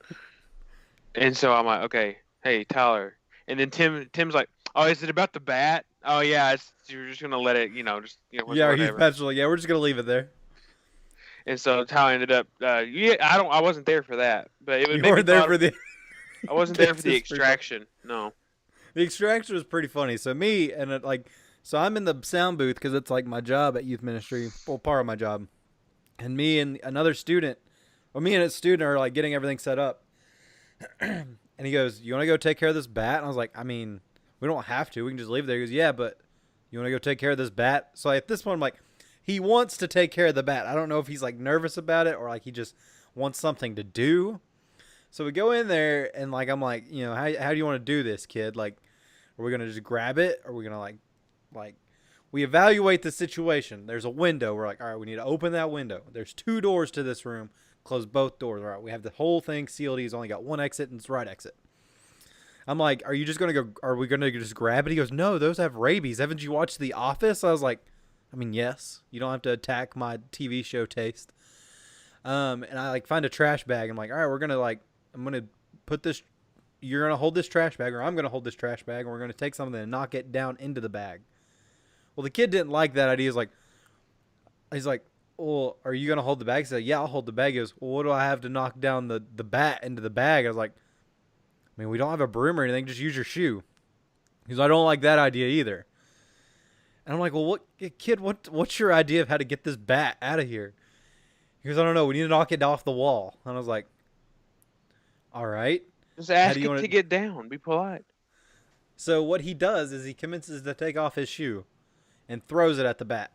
Speaker 4: And so I'm like, okay, hey Tyler. And then Tim's like, oh, is it about the bat? Oh yeah, you're just gonna let it,
Speaker 2: Yeah, our youth
Speaker 4: whatever.
Speaker 2: pastor's like, yeah, we're just gonna leave it there.
Speaker 4: And so Tyler ended up, I wasn't there for that, but it would
Speaker 2: You
Speaker 4: make me
Speaker 2: weren't there
Speaker 4: thought-
Speaker 2: for the.
Speaker 4: I wasn't there for the
Speaker 2: This is pretty
Speaker 4: extraction. No.
Speaker 2: The extraction was pretty funny. So me and so I'm in the sound booth because it's like my job at youth ministry, well, part of my job, and me and another student, me and a student are like getting everything set up, and he goes, "You want to go take care of this bat?" And I was like, "I mean, we don't have to. We can just leave it there." He goes, "Yeah, but you want to go take care of this bat?" So at this point, I'm like, he wants to take care of the bat. I don't know if he's like nervous about it or like he just wants something to do. So we go in there and like I'm like, how do you want to do this, kid? Like, are we gonna just grab it? Or are we gonna like we evaluate the situation. There's a window. We're like, all right, we need to open that window. There's 2 doors to this room. Close both doors. All right, we have the whole thing sealed. He's only got one exit and it's right exit. I'm like, are you just gonna go? Are we gonna just grab it? He goes, no, those have rabies. Haven't you watched The Office? I was like, I mean, yes. You don't have to attack my TV show taste. And I like find a trash bag. I'm like, all right, I'm gonna put this. You're gonna hold this trash bag, or I'm gonna hold this trash bag, and we're gonna take something and knock it down into the bag. Well, the kid didn't like that idea. He's like, well, are you gonna hold the bag? He said, yeah, I'll hold the bag. He goes, well, what do I have to knock down the bat into the bag? I was like, I mean, we don't have a broom or anything. Just use your shoe. He's like, I don't like that idea either. And I'm like, well, what's your idea of how to get this bat out of here? He goes, I don't know. We need to knock it off the wall. And I was like, all right.
Speaker 4: Just ask
Speaker 2: do
Speaker 4: it
Speaker 2: you wanna-
Speaker 4: to get down. Be polite.
Speaker 2: So what he does is he commences to take off his shoe and throws it at the bat.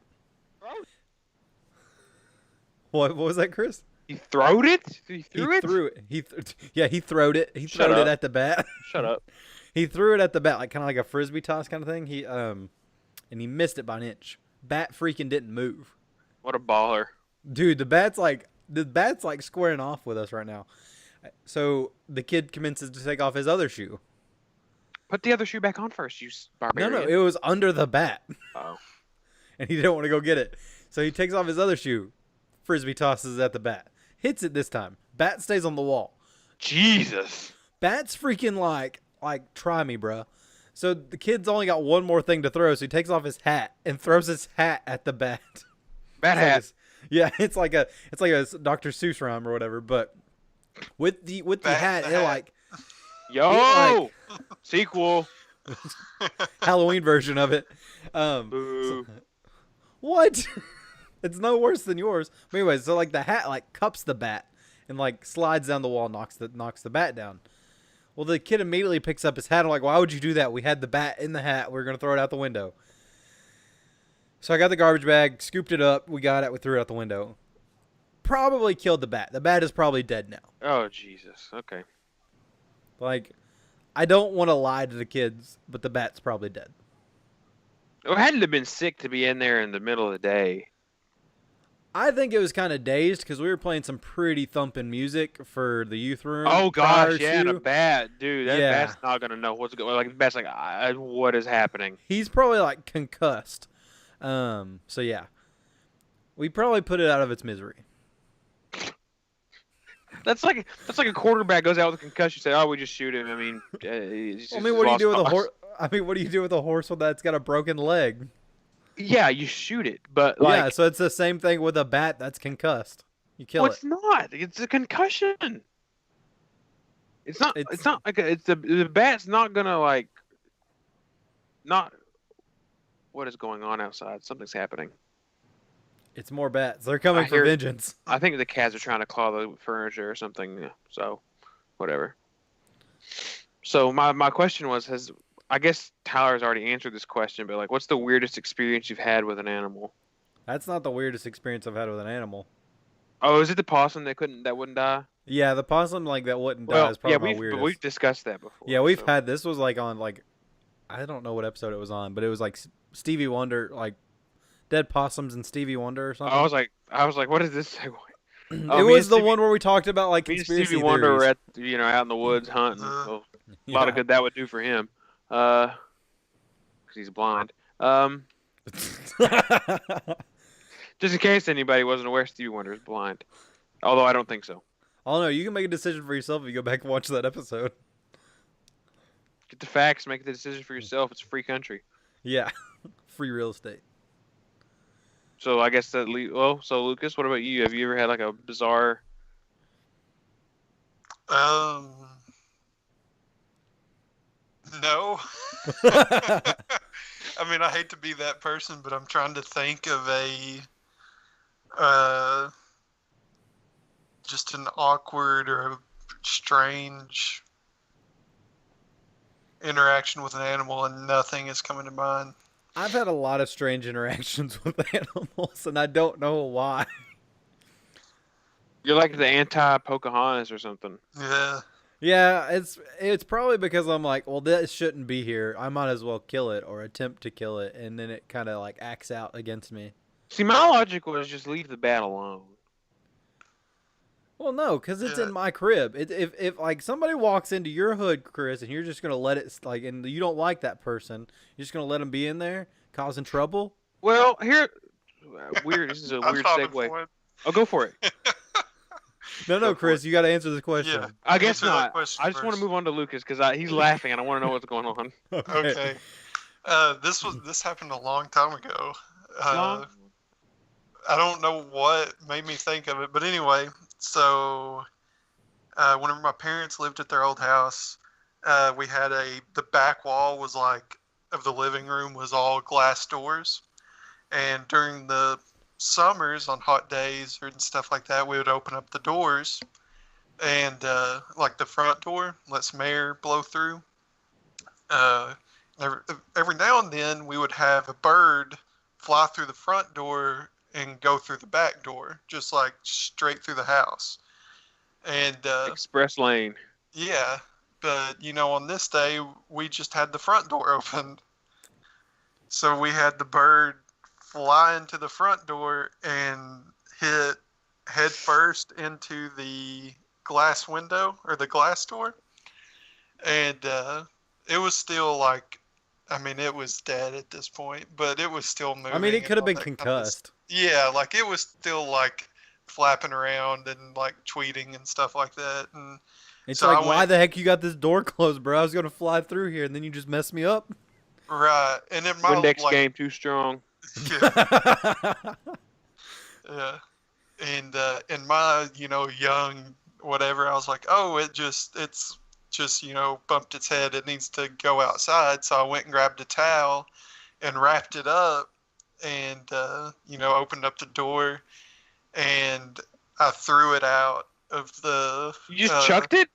Speaker 2: What was that, Chris?
Speaker 4: He throwed it? He threw it?
Speaker 2: Threw it. He throwed it. He
Speaker 4: Shut
Speaker 2: throwed it
Speaker 4: up.
Speaker 2: at the bat.
Speaker 4: Shut up.
Speaker 2: He threw it at the bat, like kind of like a frisbee toss kind of thing. And he missed it by an inch. Bat freaking didn't move.
Speaker 4: What a baller.
Speaker 2: Dude, the bat's like squaring off with us right now. So the kid commences to take off his other shoe.
Speaker 4: Put the other shoe back on first, you barbarian.
Speaker 2: No, it was under the bat,
Speaker 4: Oh.
Speaker 2: and he didn't want to go get it. So he takes off his other shoe, frisbee tosses it at the bat, hits it this time. Bat stays on the wall.
Speaker 4: Jesus.
Speaker 2: Bat's freaking like try me, bruh. So the kid's only got one more thing to throw, so he takes off his hat and throws his hat at the bat.
Speaker 4: Bad hat.
Speaker 2: Yeah, it's like a Dr. Seuss rhyme or whatever, but with the
Speaker 3: Bat
Speaker 2: hat.
Speaker 3: in the
Speaker 2: It
Speaker 3: hat.
Speaker 2: like
Speaker 4: Yo, sequel.
Speaker 2: Halloween version of it.
Speaker 4: Boo.
Speaker 2: What? It's no worse than yours. But anyway, so like the hat like cups the bat and like slides down the wall, knocks the bat down. Well, the kid immediately picks up his hat. I'm like, why would you do that? We had the bat in the hat. We were gonna throw it out the window. So I got the garbage bag, scooped it up. We got it. We threw it out the window. Probably killed the bat. The bat is probably dead now.
Speaker 4: Oh Jesus. Okay.
Speaker 2: Like, I don't want to lie to the kids, but the bat's probably dead.
Speaker 4: It hadn't to have been sick to be in there in the middle of the day.
Speaker 2: I think it was kind of dazed because we were playing some pretty thumping music for the youth room.
Speaker 4: Oh
Speaker 2: prior
Speaker 4: gosh, yeah,
Speaker 2: to-
Speaker 4: the bat, dude. That
Speaker 2: Yeah.
Speaker 4: bat's not gonna know what's going. Like the bat's like, what is happening?
Speaker 2: He's probably like concussed. So yeah, we probably put it out of its misery.
Speaker 4: That's like a quarterback goes out with a concussion. Say, oh, we just shoot him. I mean,
Speaker 2: I mean, what do you do with a horse? I mean, what do you do with a horse that's got a broken leg?
Speaker 4: Yeah, you shoot it, but like,
Speaker 2: Yeah, so it's the same thing with a bat that's concussed. You kill
Speaker 4: well,
Speaker 2: it.
Speaker 4: it's not. It's a concussion. It's not. It's not like the bat's not gonna like. Not. What is going on outside? Something's happening.
Speaker 2: It's more bats. They're coming
Speaker 4: I
Speaker 2: for
Speaker 4: hear-
Speaker 2: vengeance.
Speaker 4: I think the cats are trying to claw the furniture or something. Yeah, so, whatever. So my question was, I guess Tyler's already answered this question, but like, what's the weirdest experience you've had with an animal?
Speaker 2: That's not the weirdest experience I've had with an animal.
Speaker 4: Oh, is it the possum that wouldn't die?
Speaker 2: Yeah, the possum like that wouldn't die
Speaker 4: Well,
Speaker 2: is probably
Speaker 4: yeah,
Speaker 2: my
Speaker 4: but
Speaker 2: weirdest.
Speaker 4: we've discussed that before.
Speaker 2: Yeah, we've
Speaker 4: so.
Speaker 2: had this was like on like I don't know what episode it was on, but it was like Stevie Wonder, like dead possums and Stevie Wonder or something.
Speaker 4: I was like, what is this segue?
Speaker 2: It
Speaker 4: me
Speaker 2: was
Speaker 4: and
Speaker 2: the
Speaker 4: Stevie-
Speaker 2: one where we talked about like
Speaker 4: Me and
Speaker 2: conspiracy
Speaker 4: Stevie Wonder were
Speaker 2: theories.
Speaker 4: at out in the woods hunting. So a lot of
Speaker 2: Yeah.
Speaker 4: good that would do for him, because he's blind. Just in case anybody wasn't aware, Stevie Wonder is blind. Although I don't think so.
Speaker 2: I don't know. You can make a decision for yourself if you go back and watch that episode.
Speaker 4: Get the facts, make the decision for yourself. It's a free country.
Speaker 2: Yeah, free real estate.
Speaker 4: So I guess that. So Lucas, what about you? Have you ever had like a bizarre?
Speaker 3: No. I mean, I hate to be that person, but I'm trying to think of just an awkward or a strange interaction with an animal, and nothing is coming to mind.
Speaker 2: I've had a lot of strange interactions with animals, and I don't know why.
Speaker 4: You're like the anti-Pocahontas or something.
Speaker 3: Yeah.
Speaker 2: Yeah, it's probably because I'm like, well, this shouldn't be here. I might as well kill it or attempt to kill it, and then it kind of like acts out against me.
Speaker 4: See, my logic was just leave the bat alone.
Speaker 2: Well, no, because it's
Speaker 3: Yeah.
Speaker 2: in my crib. If like somebody walks into your hood, Chris, and you're just gonna let it like, and you don't like that person, you're just gonna let them be in there causing trouble.
Speaker 4: Well, here, weird. This is a
Speaker 3: I
Speaker 4: weird
Speaker 3: thought of
Speaker 4: segue.
Speaker 3: one.
Speaker 4: Oh, go for it.
Speaker 2: No,
Speaker 3: Go for
Speaker 2: Chris, you got to answer this question.
Speaker 3: Yeah.
Speaker 4: I guess
Speaker 3: Answer that
Speaker 4: not.
Speaker 3: question
Speaker 4: I just want to
Speaker 3: first.
Speaker 4: move on to Lucas because he's laughing and I want to know what's going on.
Speaker 3: Okay. This happened a long time ago.
Speaker 4: Long-
Speaker 3: I don't know what made me think of it, but anyway, so whenever my parents lived at their old house, we had the back wall was like of the living room was all glass doors, and during the summers on hot days and stuff like that, we would open up the doors, and like the front door, let some air blow through. Every now and then, we would have a bird fly through the front door and go through the back door, just like straight through the house. And
Speaker 4: Express lane.
Speaker 3: yeah, but on this day, we just had the front door open. So we had the bird fly into the front door and hit head first into the glass window or the glass door. And it was still like, I mean, it was dead at this point, but it was still moving.
Speaker 2: I mean, it
Speaker 3: and
Speaker 2: could have
Speaker 3: all
Speaker 2: been
Speaker 3: that kind of
Speaker 2: concussed.
Speaker 3: yeah, like it was still like flapping around and like tweeting and stuff like that. And
Speaker 2: It's
Speaker 3: so
Speaker 2: like,
Speaker 3: I
Speaker 2: why
Speaker 3: went-
Speaker 2: the heck you got this door closed, bro? I was gonna fly through here, and then you just messed me up.
Speaker 3: right, and then my
Speaker 4: Windex
Speaker 3: like,
Speaker 4: game too strong.
Speaker 3: yeah, yeah, and in my young whatever. I was like, oh, it's just, bumped its head. It needs to go outside. So I went and grabbed a towel and wrapped it up and, opened up the door and I threw it out of the.
Speaker 4: You just chucked it?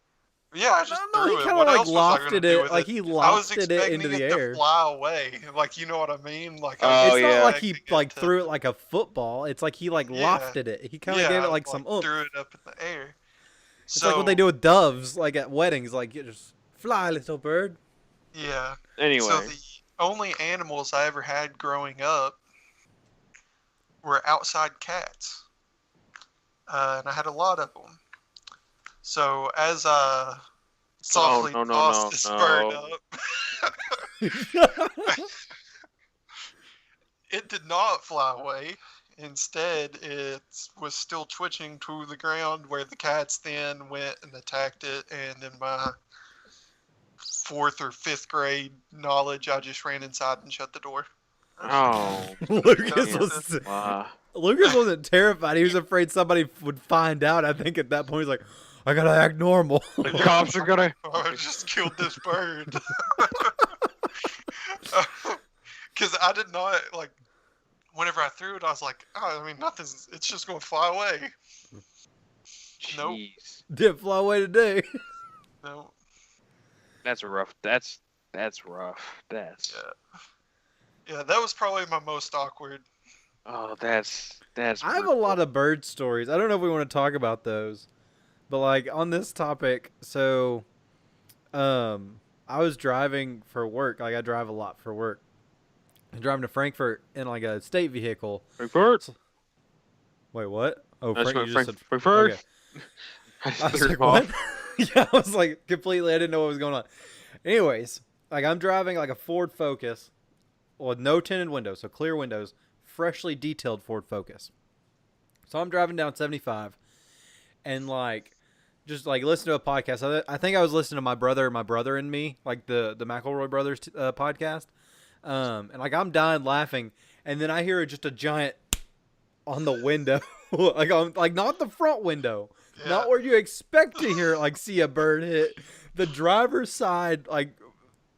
Speaker 3: Yeah, I just
Speaker 2: No,
Speaker 3: threw
Speaker 2: he
Speaker 3: it.
Speaker 2: kind of
Speaker 3: What
Speaker 2: like
Speaker 3: else was I gonna
Speaker 2: lofted
Speaker 3: do
Speaker 2: it,
Speaker 3: with
Speaker 2: like
Speaker 3: it?
Speaker 2: he
Speaker 3: I was
Speaker 2: lofted it
Speaker 3: expecting
Speaker 2: into the
Speaker 3: it
Speaker 2: air.
Speaker 3: to fly away. Like, you know what I mean? Like,
Speaker 4: Oh,
Speaker 2: It's
Speaker 4: yeah.
Speaker 2: not like he
Speaker 3: expecting
Speaker 2: like
Speaker 3: it to-
Speaker 2: threw it like a football. It's like he like
Speaker 3: Yeah.
Speaker 2: lofted it. He kind of
Speaker 3: yeah,
Speaker 2: gave it
Speaker 3: I,
Speaker 2: like some oomph.
Speaker 3: threw it up in the air.
Speaker 2: It's like what they do with doves, like at weddings, like you just fly, little bird.
Speaker 3: Yeah.
Speaker 4: Anyway.
Speaker 3: So the only animals I ever had growing up were outside cats, and I had a lot of them. So as I softly
Speaker 4: no,
Speaker 3: tossed this bird
Speaker 4: no.
Speaker 3: up, it did not fly away. Instead, it was still twitching to the ground where the cats then went and attacked it. And in my 4th or 5th grade knowledge, I just ran inside and shut the door.
Speaker 4: Oh.
Speaker 2: Lucas
Speaker 3: Yeah.
Speaker 2: was
Speaker 4: Wow.
Speaker 2: Lucas wasn't terrified. He was afraid somebody would find out. I think at that point he's like, I gotta act normal.
Speaker 4: The cops are gonna.
Speaker 3: I just killed this bird. Because I did not, like, whenever I threw it, I was like, oh, I mean, nothing's, it's just going to fly away. Nope.
Speaker 4: Jeez.
Speaker 2: Didn't fly away today.
Speaker 3: No.
Speaker 4: That's rough. That's rough. That's.
Speaker 3: Yeah, that was probably my most awkward.
Speaker 4: Oh, that's.
Speaker 2: I have a lot of bird stories. I don't know if we want to talk about those, but like on this topic, so, I was driving for work. Like I drive a lot for work. I'm driving to Frankfurt in like a state vehicle.
Speaker 4: Frankfurt.
Speaker 2: Wait, what? Oh,
Speaker 4: That's
Speaker 2: Frank,
Speaker 4: what
Speaker 2: you just said
Speaker 4: Frankfurt.
Speaker 2: okay.
Speaker 4: I
Speaker 2: I was
Speaker 4: threw
Speaker 2: like,
Speaker 4: it off.
Speaker 2: what? Yeah, I was like completely. I didn't know what was going on. Anyways, like I'm driving like a Ford Focus, with no tinted windows, so clear windows, freshly detailed Ford Focus. So I'm driving down 75, and like, just like listen to a podcast. I think I was listening to my brother and me, like the McElroy brothers podcast. And like I'm dying laughing, and then I hear just a giant on the window, like on like not the front window,
Speaker 3: Yeah.
Speaker 2: not where you expect to hear like see a bird hit the driver's side like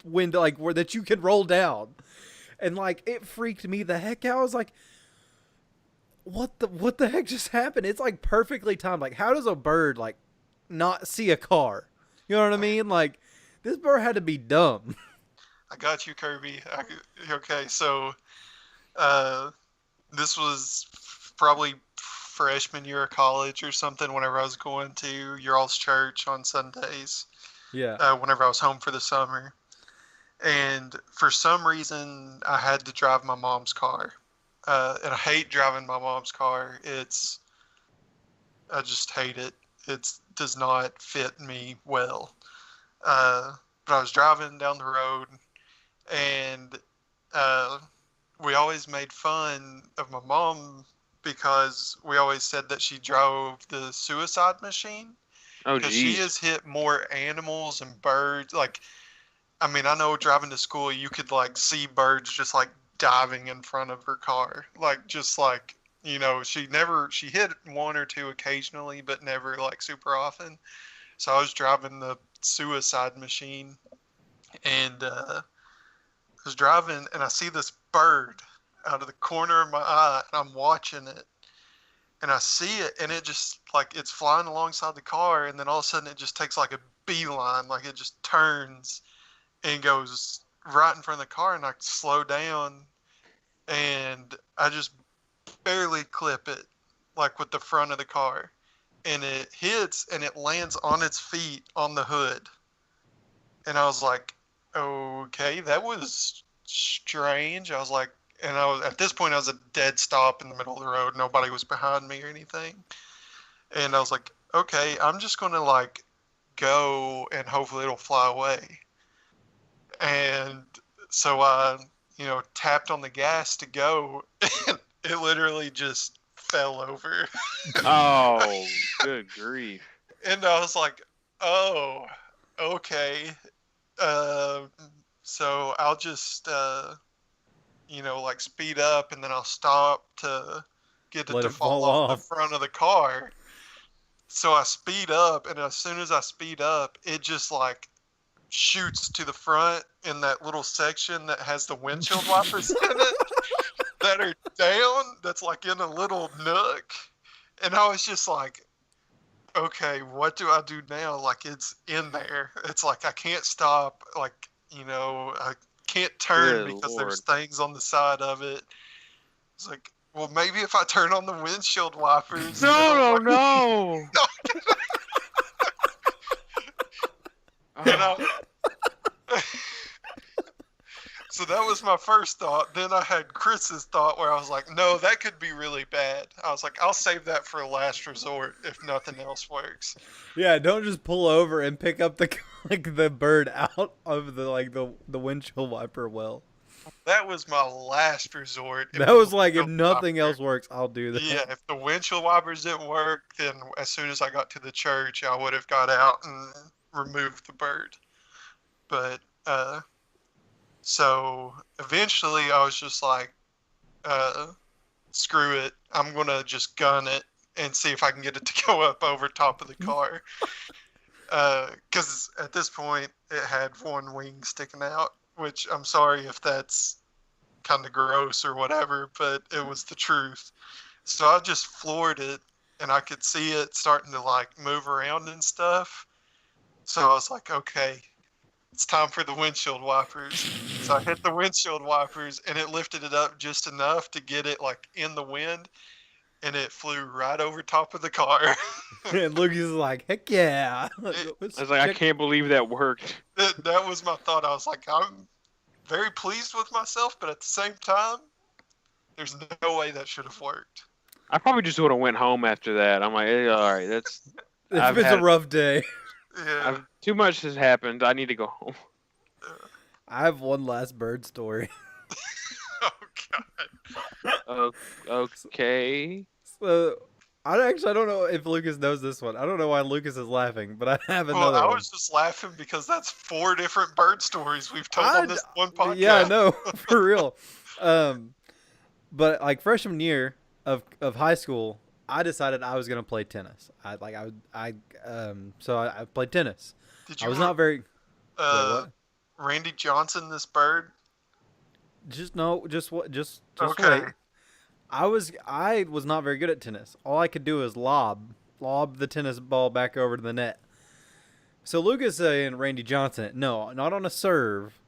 Speaker 2: window, like where that you can roll down, and like it freaked me the heck out. I was like, what the heck just happened? It's like perfectly timed. Like how does a bird like not see a car? You know what I mean? Like this bird had to be dumb.
Speaker 3: I got you, Kirby. Okay, so this was probably freshman year of college or something whenever I was going to your all's church on Sundays,
Speaker 2: Yeah.
Speaker 3: whenever I was home for the summer. And for some reason, I had to drive my mom's car. And I hate driving my mom's car. I just hate it. It does not fit me well. But I was driving down the road, and we always made fun of my mom because we always said that she drove the suicide machine.
Speaker 4: Oh,
Speaker 3: Because she
Speaker 4: geez.
Speaker 3: has hit more animals and birds. Like, I mean, I know driving to school, you could like see birds just like diving in front of her car. Like, just like, she hit one or two occasionally, but never like super often. So I was driving the suicide machine, and I was driving, and I see this bird out of the corner of my eye, and I'm watching it, and I see it, and it just like it's flying alongside the car, and then all of a sudden it just takes like a beeline, like it just turns and goes right in front of the car, and I slow down, and I just barely clip it, like with the front of the car, and it hits and it lands on its feet on the hood, and I was like, okay, that was strange. I was like, and I was at this point I was a dead stop in the middle of the road. Nobody was behind me or anything, and I was like, okay, I'm just gonna like go and hopefully it'll fly away. And so I, tapped on the gas to go, and it literally just fell over.
Speaker 4: Oh, good grief.
Speaker 3: And I was like, oh, okay. So I'll just, like speed up, and then I'll stop to get it
Speaker 2: Let
Speaker 3: to
Speaker 2: it
Speaker 3: fall
Speaker 2: fall
Speaker 3: off the
Speaker 2: off.
Speaker 3: front of the car. So I speed up, and as soon as I speed up, it just like shoots to the front in that little section that has the windshield wipers in it that are down. That's like in a little nook, and I was just like, okay, what do I do now? Like it's in there. It's like I can't stop. Like I can't turn
Speaker 4: Good
Speaker 3: because
Speaker 4: Lord.
Speaker 3: there's things on the side of it. It's like, well, maybe if I turn on the windshield wipers.
Speaker 4: No,
Speaker 3: like,
Speaker 4: no.
Speaker 3: And so that was my first thought. Then I had Chris's thought where I was like, no, that could be really bad. I was like, I'll save that for a last resort if nothing else works.
Speaker 2: Yeah, don't just pull over and pick up the the bird out of the windshield wiper well.
Speaker 3: That was my last resort.
Speaker 2: That was like, if
Speaker 3: windshield
Speaker 2: nothing
Speaker 3: wiper-
Speaker 2: else works, I'll do that.
Speaker 3: Yeah, if the windshield wipers didn't work, then as soon as I got to the church, I would have got out and removed the bird. But so eventually I was just like, screw it. I'm going to just gun it and see if I can get it to go up over top of the car. Because at this point, it had one wing sticking out, which I'm sorry if that's kind of gross or whatever, but it was the truth. So I just floored it, and I could see it starting to like move around and stuff. So I was like, okay, it's time for the windshield wipers. So I hit the windshield wipers, and it lifted it up just enough to get it like in the wind, and it flew right over top of the car.
Speaker 2: And Lucas is like, heck yeah.
Speaker 4: I was like, I can't believe that worked.
Speaker 3: That was my thought. I was like, I'm very pleased with myself, but at the same time, there's no way that should have worked.
Speaker 4: I probably just would have went home after that. I'm like, all right,
Speaker 2: It's
Speaker 4: I've
Speaker 2: been
Speaker 4: had-
Speaker 2: a rough day.
Speaker 3: Yeah.
Speaker 4: too much has happened. I need to go home.
Speaker 2: I have one last bird story.
Speaker 3: Oh God.
Speaker 4: Okay.
Speaker 2: So, I don't know if Lucas knows this one. I don't know why Lucas is laughing, but I have
Speaker 3: Well,
Speaker 2: another
Speaker 3: I
Speaker 2: one.
Speaker 3: was just laughing because that's 4 different bird stories we've told on this one podcast.
Speaker 2: Yeah, I know, for real. But like freshman year of high school, I decided I was gonna play tennis. So I played tennis.
Speaker 3: Did
Speaker 2: I
Speaker 3: you
Speaker 2: was not very. Wait, what?
Speaker 3: Randy Johnson, this bird?
Speaker 2: Just just
Speaker 3: Okay.
Speaker 2: wait. I was not very good at tennis. All I could do was lob the tennis ball back over to the net. So Lucas and Randy Johnson, no, not on a serve,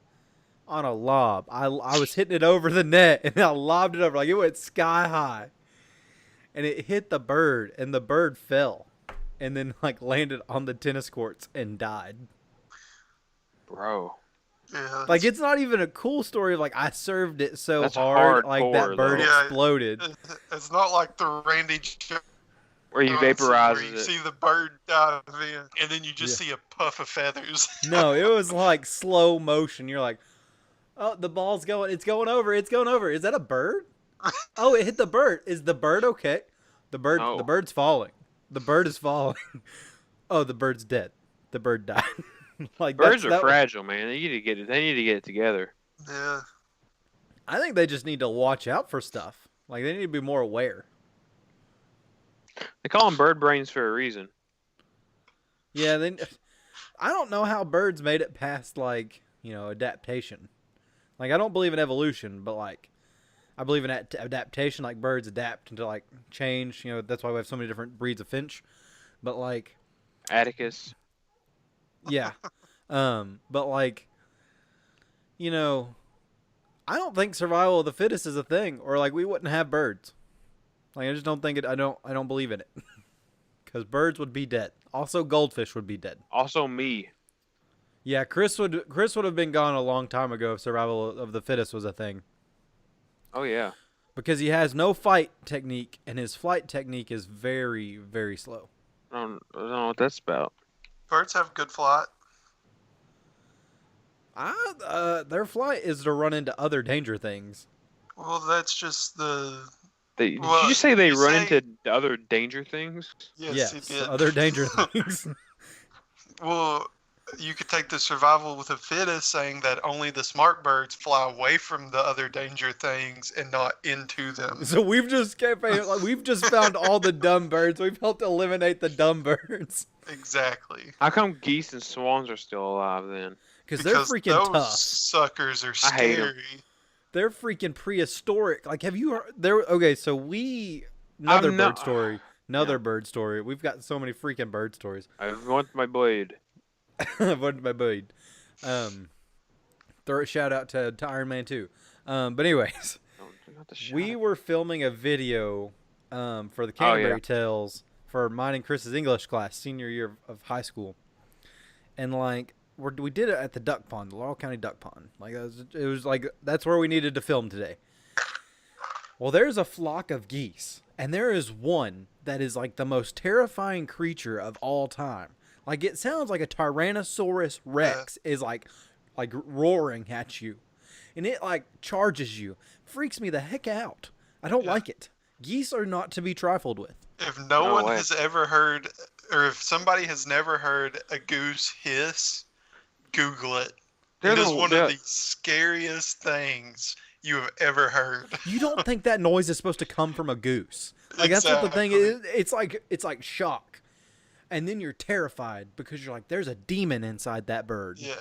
Speaker 2: on a lob. I was hitting it over the net, and I lobbed it over like it went sky high, and it hit the bird, and the bird fell, and then like landed on the tennis courts and died.
Speaker 4: Bro.
Speaker 3: Yeah.
Speaker 2: Like it's not even a cool story. Like I served it so
Speaker 4: That's
Speaker 2: hard, like
Speaker 4: hardcore,
Speaker 2: that bird
Speaker 4: though.
Speaker 3: Yeah.
Speaker 2: exploded.
Speaker 3: It's not like the Randy Johnson
Speaker 4: Where you
Speaker 3: where
Speaker 4: vaporize
Speaker 3: you
Speaker 4: it.
Speaker 3: see the bird dive in, and then you just see a puff of feathers.
Speaker 2: No, it was like slow motion. You're like, oh, the ball's going. It's going over. It's going over. Is that a bird? Oh, it hit the bird. Is the bird okay? The bird.
Speaker 4: No.
Speaker 2: The bird's falling. The bird is falling. Oh, the bird's dead. The bird died. Like
Speaker 4: Birds
Speaker 2: that
Speaker 4: are
Speaker 2: was-
Speaker 4: fragile, man. They need to get it. They need to get it together.
Speaker 3: Yeah.
Speaker 2: I think they just need to watch out for stuff. Like they need to be more aware.
Speaker 4: They call them bird brains for a reason.
Speaker 2: Yeah, then I don't know how birds made it past like adaptation. Like I don't believe in evolution, but like I believe in adaptation. Like birds adapt into like change. That's why we have so many different breeds of finch. But like
Speaker 4: Atticus.
Speaker 2: yeah, but like I don't think survival of the fittest is a thing, or like we wouldn't have birds. Like I just don't think it. I don't believe in it. Because birds would be dead. Also, goldfish would be dead.
Speaker 4: Also me.
Speaker 2: Yeah, Chris would have been gone a long time ago if survival of the fittest was a thing.
Speaker 4: Oh yeah.
Speaker 2: Because he has no fight technique, and his flight technique is very, very slow.
Speaker 4: I don't know what that's about.
Speaker 3: Birds have good flight.
Speaker 2: Their flight is to run into other danger things.
Speaker 3: Well, that's just the.
Speaker 4: Did
Speaker 3: Well,
Speaker 4: you just say they
Speaker 3: you
Speaker 4: run
Speaker 3: say-
Speaker 4: into other danger things?
Speaker 3: Yes,
Speaker 2: Yes,
Speaker 3: he did.
Speaker 2: other danger things.
Speaker 3: Well, you could take the survival with the fittest, saying that only the smart birds fly away from the other danger things and not into them.
Speaker 2: So we've just found all the dumb birds. We've helped eliminate the dumb birds
Speaker 3: Exactly.
Speaker 4: How come geese and swans are still alive then?
Speaker 2: because they're freaking
Speaker 3: those
Speaker 2: tough.
Speaker 3: suckers are
Speaker 4: I hate 'em.
Speaker 3: scary.
Speaker 2: They're freaking prehistoric. Like, have you heard? There. Okay, so another
Speaker 4: I'm not-
Speaker 2: bird story. Another bird story. We've got so many freaking bird stories.
Speaker 4: I want my blade.
Speaker 2: What my bird? Throw a shout out to Iron Man 2. But anyways,
Speaker 4: Not the shot.
Speaker 2: we were filming a video for the
Speaker 4: Oh, yeah.
Speaker 2: Canterbury Tales for mine and Chris's English class, senior year of high school, and like we did it at the duck pond, the Laurel County Duck Pond. Like it was like that's where we needed to film today. Well, there's a flock of geese, and there is one that is like the most terrifying creature of all time. Like it sounds like a Tyrannosaurus Rex is like roaring at you, and it like charges you. Freaks me the heck out. I don't like it. Geese are not to be trifled with.
Speaker 3: If
Speaker 4: No
Speaker 3: no one
Speaker 4: way.
Speaker 3: has ever heard, or if somebody has never heard a goose hiss, Google it.
Speaker 4: They're
Speaker 3: It is
Speaker 4: the-
Speaker 3: one
Speaker 4: they're-
Speaker 3: of the scariest things you have ever heard.
Speaker 2: You don't think that noise is supposed to come from a goose? Like that's what the thing is. It's like shock, and then you're terrified because you're like, there's a demon inside that bird.
Speaker 3: Yeah.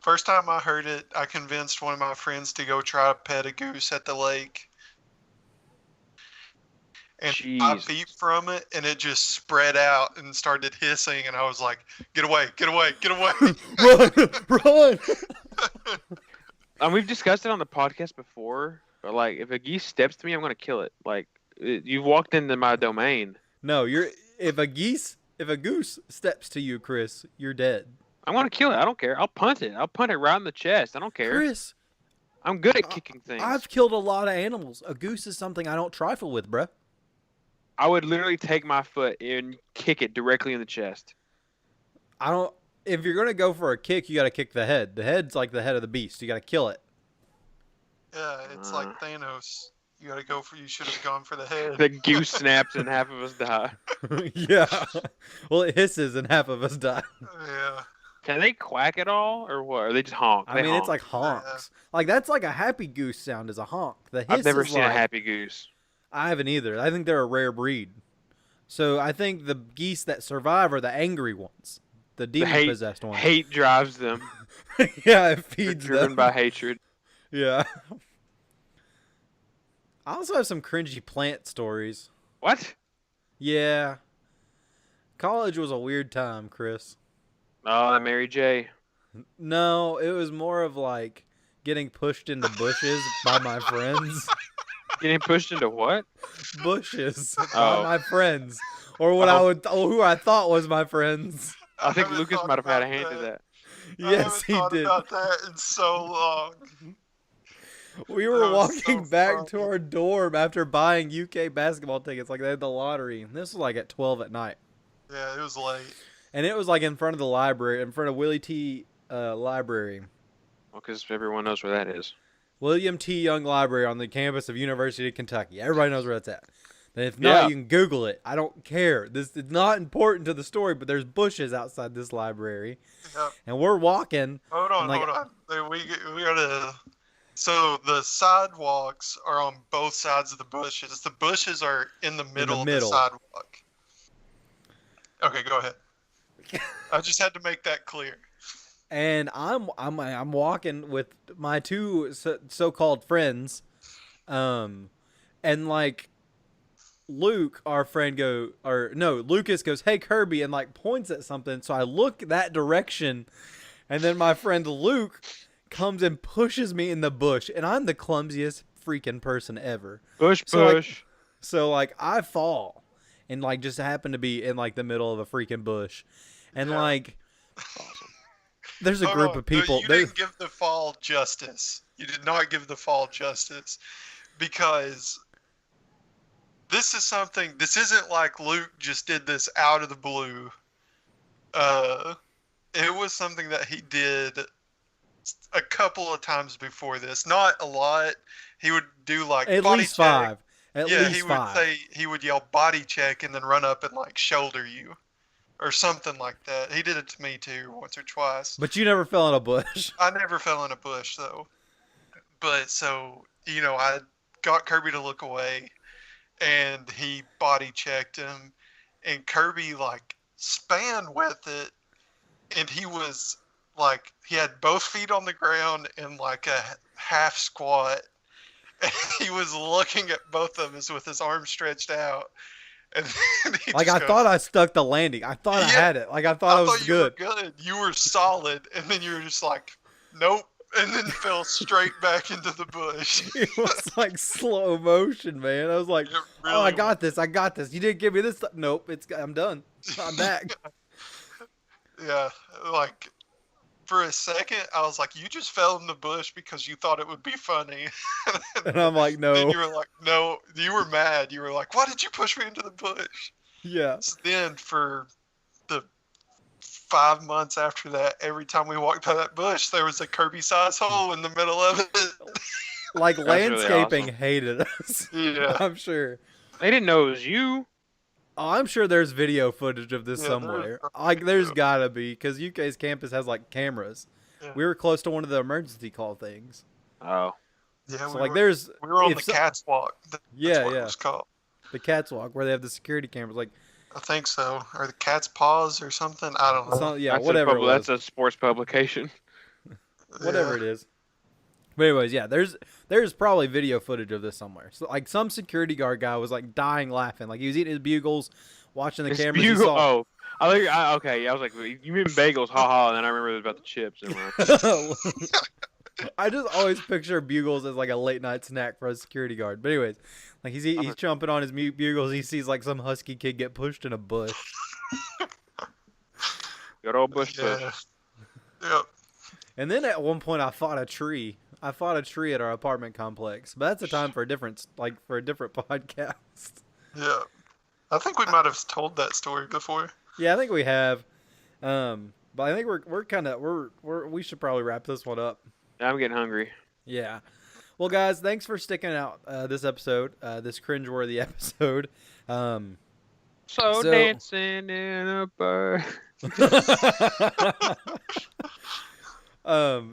Speaker 3: First time I heard it, I convinced one of my friends to go try to pet a goose at the lake. And I
Speaker 4: Jesus.
Speaker 3: peeped from it, and it just spread out and started hissing, and I was like, get away, get away, get away.
Speaker 2: Run!
Speaker 4: And we've discussed it on the podcast before, but like, if a geese steps to me, I'm gonna kill it. Like, you've walked into my domain.
Speaker 2: No, if a goose steps to you, Chris, you're dead.
Speaker 4: I'm gonna kill it. I don't care. I'll punt it. I'll punt it right in the chest. I don't care.
Speaker 2: Chris,
Speaker 4: I'm good at kicking things.
Speaker 2: I've killed a lot of animals. A goose is something I don't trifle with, bruh.
Speaker 4: I would literally take my foot and kick it directly in the chest.
Speaker 2: I don't. If you're gonna go for a kick, you gotta kick the head. The head's like the head of the beast. You gotta kill it.
Speaker 3: Yeah, it's like Thanos. You gotta go for. You should have gone for the head.
Speaker 4: The goose snaps and half of us die.
Speaker 2: Yeah. Well, it hisses and half of us die.
Speaker 3: Yeah.
Speaker 4: Can they quack at all, or what? Or they just honk?
Speaker 2: I
Speaker 4: They
Speaker 2: mean, it's
Speaker 4: honk.
Speaker 2: like honks. Like that's like a happy goose sound is a honk. The hiss
Speaker 4: I've never
Speaker 2: is
Speaker 4: seen a
Speaker 2: like-
Speaker 4: happy goose.
Speaker 2: I haven't either. I think they're a rare breed. So I think the geese that survive are the angry ones, the demon possessed ones.
Speaker 4: Hate drives them.
Speaker 2: Yeah, it
Speaker 4: They're
Speaker 2: feeds
Speaker 4: driven
Speaker 2: them.
Speaker 4: by hatred.
Speaker 2: Yeah. I also have some cringy plant stories.
Speaker 4: What?
Speaker 2: Yeah. College was a weird time, Chris.
Speaker 4: Oh, Mary J.
Speaker 2: No, it was more of like getting pushed into bushes by my friends.
Speaker 4: Getting pushed into what?
Speaker 2: Bushes by
Speaker 4: Oh.
Speaker 2: my friends. Or what I would, or who I thought was my friends.
Speaker 4: I think
Speaker 3: haven't
Speaker 4: Lucas
Speaker 3: thought
Speaker 4: might have had a
Speaker 3: about
Speaker 4: hand in
Speaker 3: that.
Speaker 4: that.
Speaker 3: I
Speaker 2: Yes,
Speaker 3: haven't
Speaker 2: he
Speaker 3: thought
Speaker 2: did.
Speaker 3: about that in so long.
Speaker 2: We were
Speaker 3: That was
Speaker 2: walking
Speaker 3: so
Speaker 2: back
Speaker 3: funny.
Speaker 2: to our dorm after buying UK basketball tickets. Like they had the lottery. And this was like at 12 at night.
Speaker 3: Yeah, it was late.
Speaker 2: And it was like in front of the library, in front of Willie T. Library.
Speaker 4: Well, because everyone knows where that is.
Speaker 2: William T. Young Library on the campus of University of Kentucky. Everybody knows where that's at. And if not,
Speaker 4: Yeah.
Speaker 2: you can Google it. I don't care. This is not important to the story, but there's bushes outside this library.
Speaker 3: Yep.
Speaker 2: And we're walking.
Speaker 3: Hold on,
Speaker 2: Like-
Speaker 3: hold on. We gotta. So the sidewalks are on both sides of the bushes. The bushes are in the middle of the
Speaker 2: middle.
Speaker 3: sidewalk. Okay, go ahead. I just had to make that clear.
Speaker 2: And I'm walking with my two so-called friends, and like Luke, our friend, Lucas goes, "Hey Kirby," and like points at something. So I look that direction, and then my friend Luke comes and pushes me in the bush, and I'm the clumsiest freaking person ever.
Speaker 4: Push,
Speaker 2: So, like,
Speaker 4: push.
Speaker 2: So like I fall, and like just happen to be in like the middle of a freaking bush, and
Speaker 3: Yeah.
Speaker 2: like. There's a
Speaker 3: Hold
Speaker 2: group
Speaker 3: on.
Speaker 2: of people.
Speaker 3: No, you didn't give the fall justice. You did not give the fall justice because this is something. This isn't like Luke just did this out of the blue. It was something that he did a couple of times before this. Not a lot. He would do like
Speaker 2: At
Speaker 3: body
Speaker 2: least
Speaker 3: check.
Speaker 2: five. At
Speaker 3: Yeah,
Speaker 2: least
Speaker 3: he would
Speaker 2: five.
Speaker 3: say he would yell body check and then run up and like shoulder you. or something like that. He did it to me too, once or twice.
Speaker 2: But you never fell in a bush.
Speaker 3: I never fell in a bush though. But so, I got Kirby to look away, and he body checked him, and Kirby like span with it, and he was like, he had both feet on the ground in like a half squat, and he was looking at both of us with his arms stretched out. And then he
Speaker 2: Like,
Speaker 3: just
Speaker 2: I
Speaker 3: goes,
Speaker 2: thought I stuck the landing. I thought I
Speaker 3: Yeah.
Speaker 2: had it. Like, I thought I was
Speaker 3: you were
Speaker 2: good.
Speaker 3: good. You were solid, and then you were just like, nope, and then fell straight back into the bush.
Speaker 2: It was like slow motion, man. I was like,
Speaker 3: It
Speaker 2: oh, I
Speaker 3: really
Speaker 2: got this. I got this. You didn't give me this. Nope. I'm done. I'm back.
Speaker 3: Yeah, like for a second, I was like, you just fell in the bush because you thought it would be funny.
Speaker 2: And I'm like,
Speaker 3: Then
Speaker 2: no.
Speaker 3: you were like, no, you were mad. You were like, why did you push me into the bush?
Speaker 2: Yeah.
Speaker 3: So then for the 5 months after that, every time we walked by that bush, there was a Kirby-sized hole in the middle of it.
Speaker 2: Like,
Speaker 4: really
Speaker 2: landscaping
Speaker 4: awesome.
Speaker 2: hated us.
Speaker 3: Yeah.
Speaker 2: I'm sure.
Speaker 4: They didn't know it was you.
Speaker 2: Oh, I'm sure there's video footage of this
Speaker 3: Yeah,
Speaker 2: somewhere.
Speaker 3: there's-
Speaker 2: Like, there's
Speaker 3: yeah.
Speaker 2: gotta be, because UK's campus has like cameras.
Speaker 3: Yeah.
Speaker 2: We were close to one of the emergency call things.
Speaker 4: Oh.
Speaker 3: Yeah,
Speaker 2: So like, there's
Speaker 3: we were on
Speaker 2: if
Speaker 3: the
Speaker 2: so-
Speaker 3: cat's walk. That's
Speaker 2: Yeah,
Speaker 3: what
Speaker 2: yeah.
Speaker 3: it was called.
Speaker 2: the cat's walk where they have the security cameras. Like,
Speaker 3: I think so. Or the cat's paws or something. I don't know.
Speaker 2: yeah,
Speaker 4: That's
Speaker 2: whatever.
Speaker 4: That's a sports publication.
Speaker 2: Whatever
Speaker 3: Yeah.
Speaker 2: it is. But anyways, yeah, there's probably video footage of this somewhere. So like, some security guard guy was like dying laughing, like he was eating his bugles, watching the
Speaker 4: It's
Speaker 2: cameras. He
Speaker 4: bugle-
Speaker 2: saw.
Speaker 4: Oh, okay. Yeah, I was like, you mean bagels? Ha ha. And then I remember it was about the chips.
Speaker 2: I just always picture bugles as like a late night snack for a security guard. But anyways, like he's chomping on his bugles. He sees like some husky kid get pushed in a bush.
Speaker 4: Good old bush push.
Speaker 3: Yeah. Yep.
Speaker 2: And then at one point I fought a tree. I fought a tree at our apartment complex. But that's a time for a different podcast.
Speaker 3: Yeah. I think we might have told that story before.
Speaker 2: Yeah, I think we have. But I think we should probably wrap this one up.
Speaker 4: I'm getting hungry.
Speaker 2: Yeah. Well, guys, thanks for sticking out this episode, this cringeworthy episode.
Speaker 4: So dancing in a bird.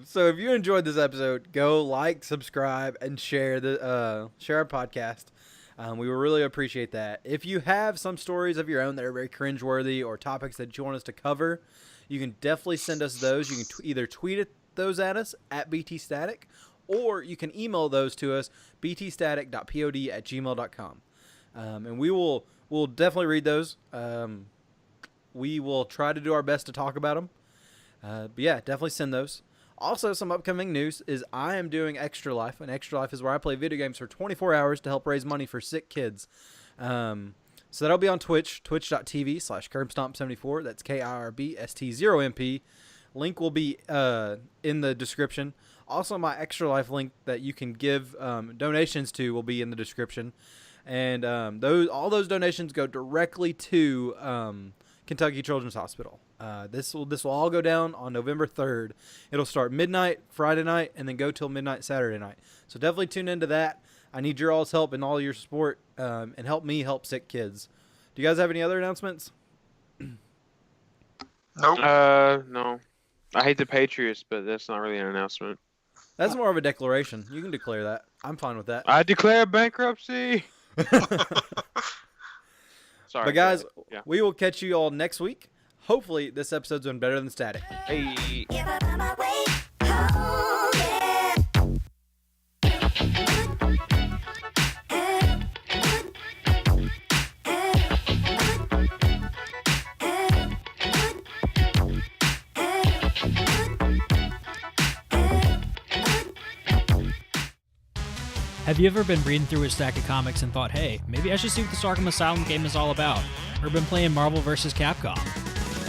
Speaker 2: So if you enjoyed this episode, go like, subscribe, and share our podcast. We will really appreciate that. If you have some stories of your own that are very cringeworthy or topics that you want us to cover, you can definitely send us those. You can either tweet those at us at btstatic, or you can email those to us, btstatic.pod@gmail.com. And we'll definitely read those. We will try to do our best to talk about them. But yeah, definitely send those. Also, some upcoming news is I am doing Extra Life, and Extra Life is where I play video games for 24 hours to help raise money for sick kids. So that'll be on Twitch, twitch.tv/curbstomp74. That's KIRBST0MP. Link will be in the description. Also, my Extra Life link that you can give donations to will be in the description. And all those donations go directly to Kentucky Children's Hospital. This will all go down on November 3rd. It'll start midnight Friday night and then go till midnight Saturday night. So definitely tune into that. I need your all's help and all your support, and help me help sick kids. Do you guys have any other announcements?
Speaker 3: Nope.
Speaker 4: No. I hate the Patriots, but that's not really an announcement.
Speaker 2: That's more of a declaration. You can declare that. I'm fine with that.
Speaker 4: I declare bankruptcy. Sorry.
Speaker 2: But guys,
Speaker 4: Yeah.
Speaker 2: we will catch you all next week. Hopefully this episode's been better than Static.
Speaker 4: Hey.
Speaker 1: If I find my way home, yeah.
Speaker 5: Have you ever been reading through a stack of comics and thought, hey, maybe I should see what this Arkham Asylum game is all about? Or been playing Marvel vs. Capcom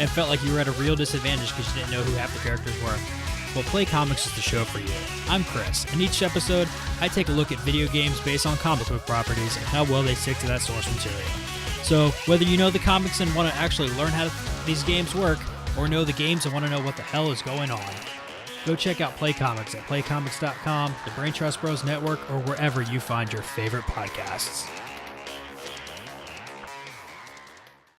Speaker 5: and felt like you were at a real disadvantage because you didn't know who half the characters were? Well, Play Comics is the show for you. I'm Chris, and each episode, I take a look at video games based on comic book properties and how well they stick to that source material. So, whether you know the comics and want to actually learn how these games work, or know the games and want to know what the hell is going on, go check out Play Comics at playcomics.com, the Brain Trust Bros Network, or wherever you find your favorite podcasts.